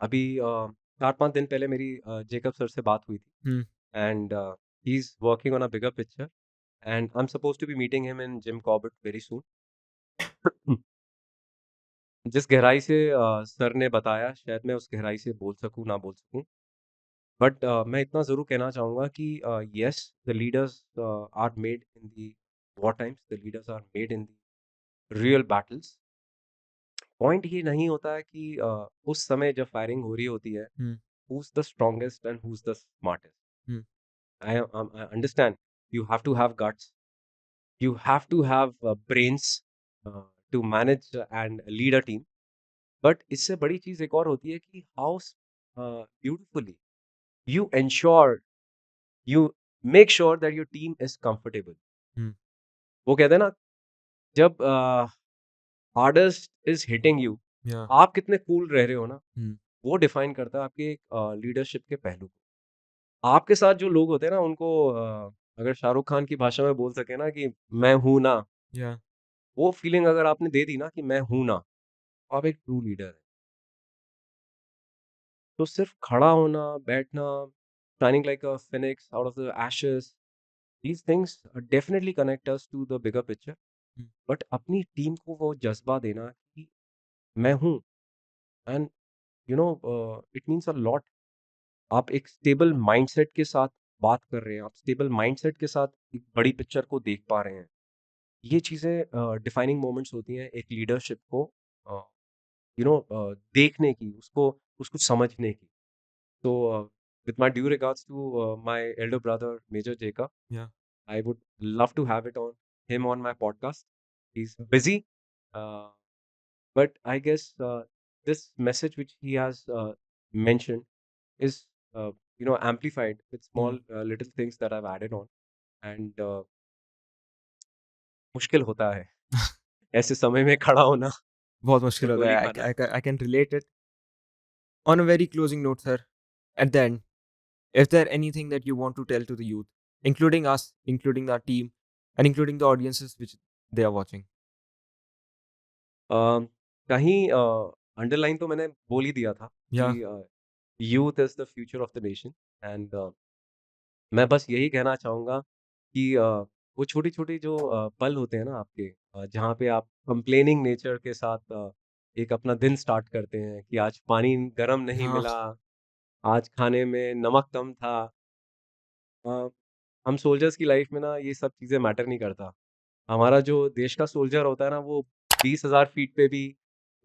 अभी 4-5 दिन पहले मेरी जेकब सर से बात हुई थी, and he's working on a bigger picture, and I'm supposed to be meeting him in Jim Corbett very soon. जिस गहराई से सर ने बताया, शायद मैं उस गहराई से बोल सकूँ, ना बोल सकूँ। बट मैं इतना ज़रूर कहना चाहूँगा कि yes, the leaders are made in the war times, the leaders are made in the real battles. Point ये नहीं होता है कि उस समय जब फायरिंग हो रही होती है, who is the strongest and who is the smartest. I understand you have to have guts, you have to have brains to manage and lead a team. But इससे बड़ी चीज़ एक और होती है कि how beautifully you ensure, you make sure that your team is comfortable. वो कहते हैं ना, जब hardest is hitting you, Yeah. आप कितने कूल रह रहे हो ना, वो डिफाइन करता है आपके लीडरशिप के पहलू को। आपके साथ जो लोग होते हैं ना, उनको अगर शाहरुख खान की भाषा में बोल सके ना कि मैं हूं ना, Yeah. वो फीलिंग अगर आपने दे दी ना कि मैं हूं ना, तो आप एक ट्रू लीडर है। तो सिर्फ खड़ा होना, बैठना, shining like a phoenix out of the ashes, these things definitely connect us to the bigger picture. But अपनी टीम को वो जज्बा देना कि मैं हूँ, and it means a lot. आप एक स्टेबल माइंडसेट के साथ बात कर रहे हैं, आप स्टेबल माइंडसेट के साथ एक बड़ी पिक्चर को देख पा रहे हैं। ये चीज़ें डिफाइनिंग मोमेंट्स होती हैं एक लीडरशिप को देखने की, उसको उसको समझने की। So, with my due regards to my elder brother, Major Jacob, Yeah. I would love to have him on my podcast. He's busy, uh, but I guess this message which he has mentioned is, amplified with small little things that I've added on, and मुश्किल होता है ऐसे समय में खड़ा होना बहुत और मुश्किल होता गोली है. खाना। I can relate it. On a very closing note, sir, at the end, is there anything that you want to tell to the youth, including us, including our team, and including the audiences which they are watching? कहीं underline तो मैंने बोल ही दिया था Yeah. कि youth is the future of the nation, and मैं बस यही कहना चाहूँगा कि वो छोटी-छोटी जो पल होते हैं ना आपके, जहाँ पे आप कंप्लेनिंग नेचर के साथ एक अपना दिन स्टार्ट करते हैं कि आज पानी गरम नहीं Yeah. मिला, आज खाने में नमक कम था। अ, हम सोल्जर्स की लाइफ में ना ये सब चीज़ें मैटर नहीं करता। हमारा जो देश का सोल्जर होता है ना, वो 20,000 फीट पे भी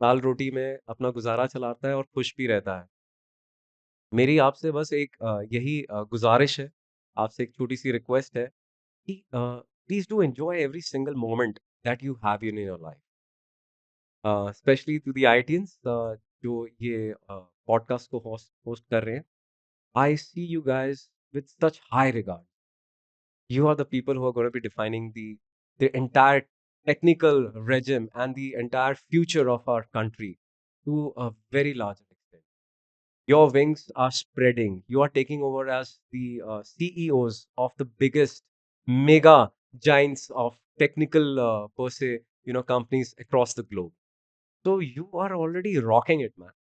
दाल-रोटी में अपना गुज़ारा चलाता है और खुश भी रहता है। मेरी आपसे बस एक यही गुज़ारिश है, आपसे एक छोटी-सी रिक्वेस्ट है कि please do enjoy every single moment that you have in your life. Specially to the IITians जो ये पॉडकास्ट को होस्ट होस्ट कर रहे हैं। I see you guys with such high regard. You are the people who are going to be defining the entire technical regime and the entire future of our country to a very large extent. Your wings are spreading. You are taking over as the CEOs of the biggest mega giants of technical per se, companies across the globe. So you are already rocking it, man.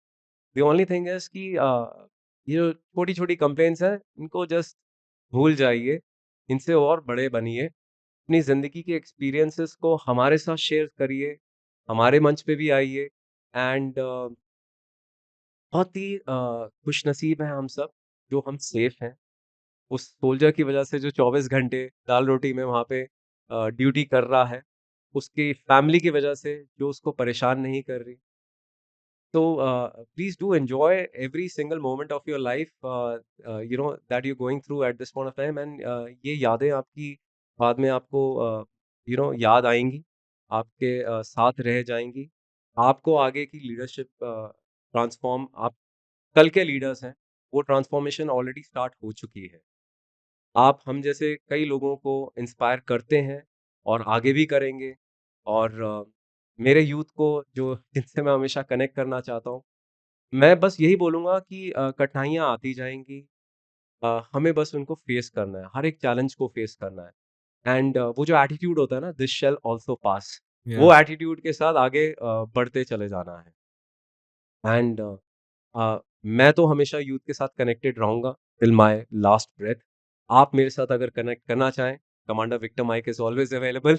The only thing is कि ये जो छोटी-छोटी complaints हैं, इनको just भूल जाइए, इनसे और बड़े बनिए। अपनी ज़िंदगी के एक्सपीरियंसेस को हमारे साथ शेयर करिए, हमारे मंच पे भी आइए एंड बहुत ही खुशनसीब हैं हम सब, जो हम सेफ हैं। उस सोल्जर की वजह से जो 24 घंटे दाल-रोटी में वहाँ पे ड्यूटी कर रहा है, उसकी फैमिली की वजह से जो उसको परेशान नहीं कर रही। So please do enjoy every single moment of your life, that you're going through at this point of time, and ये यादें आपकी बाद में आपको याद आएंगी, आपके साथ रह जाएंगी, आपको आगे की लीडरशिप ट्रांसफॉर्म आप कल के लीडर्स हैं, वो ट्रांसफॉर्मेशन ऑलरेडी स्टार्ट हो चुकी है। आप हम जैसे कई लोगों को इंस्पायर करते हैं और आगे भी करेंगे और मेरे यूथ को जो जिनसे मैं हमेशा कनेक्ट करना चाहता हूँ, मैं बस यही बोलूँगा कि कठिनाइयाँ आती जाएँगी, हमें बस उनको फेस करना है, हर एक चैलेंज को फेस करना है एंड वो जो एटीट्यूड होता है ना, this shell also pass, Yeah. वो एटीट्यूड के साथ आगे बढ़ते चले जाना है एंड मैं तो हमेशा यूथ के साथ कनेक्टेड रहूँगा टिल माय लास्ट ब्रेथ। आप मेरे साथ अगर कनेक्ट करना चाहें, commander Victor Mike is always available.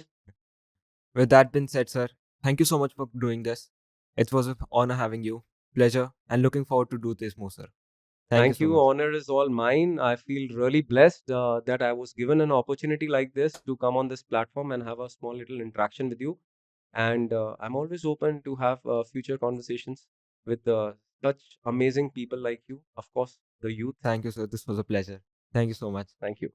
With that being said, sir, thank you so much for doing this. It was an honor having you. Pleasure, and looking forward to do this more, sir. Thank you Thank so you. much. Honor is all mine. I feel really blessed that I was given an opportunity like this to come on this platform and have a small little interaction with you. And I'm always open to have future conversations with such amazing people like you. Of course, the youth. Thank you, sir. This was a pleasure. Thank you so much. Thank you.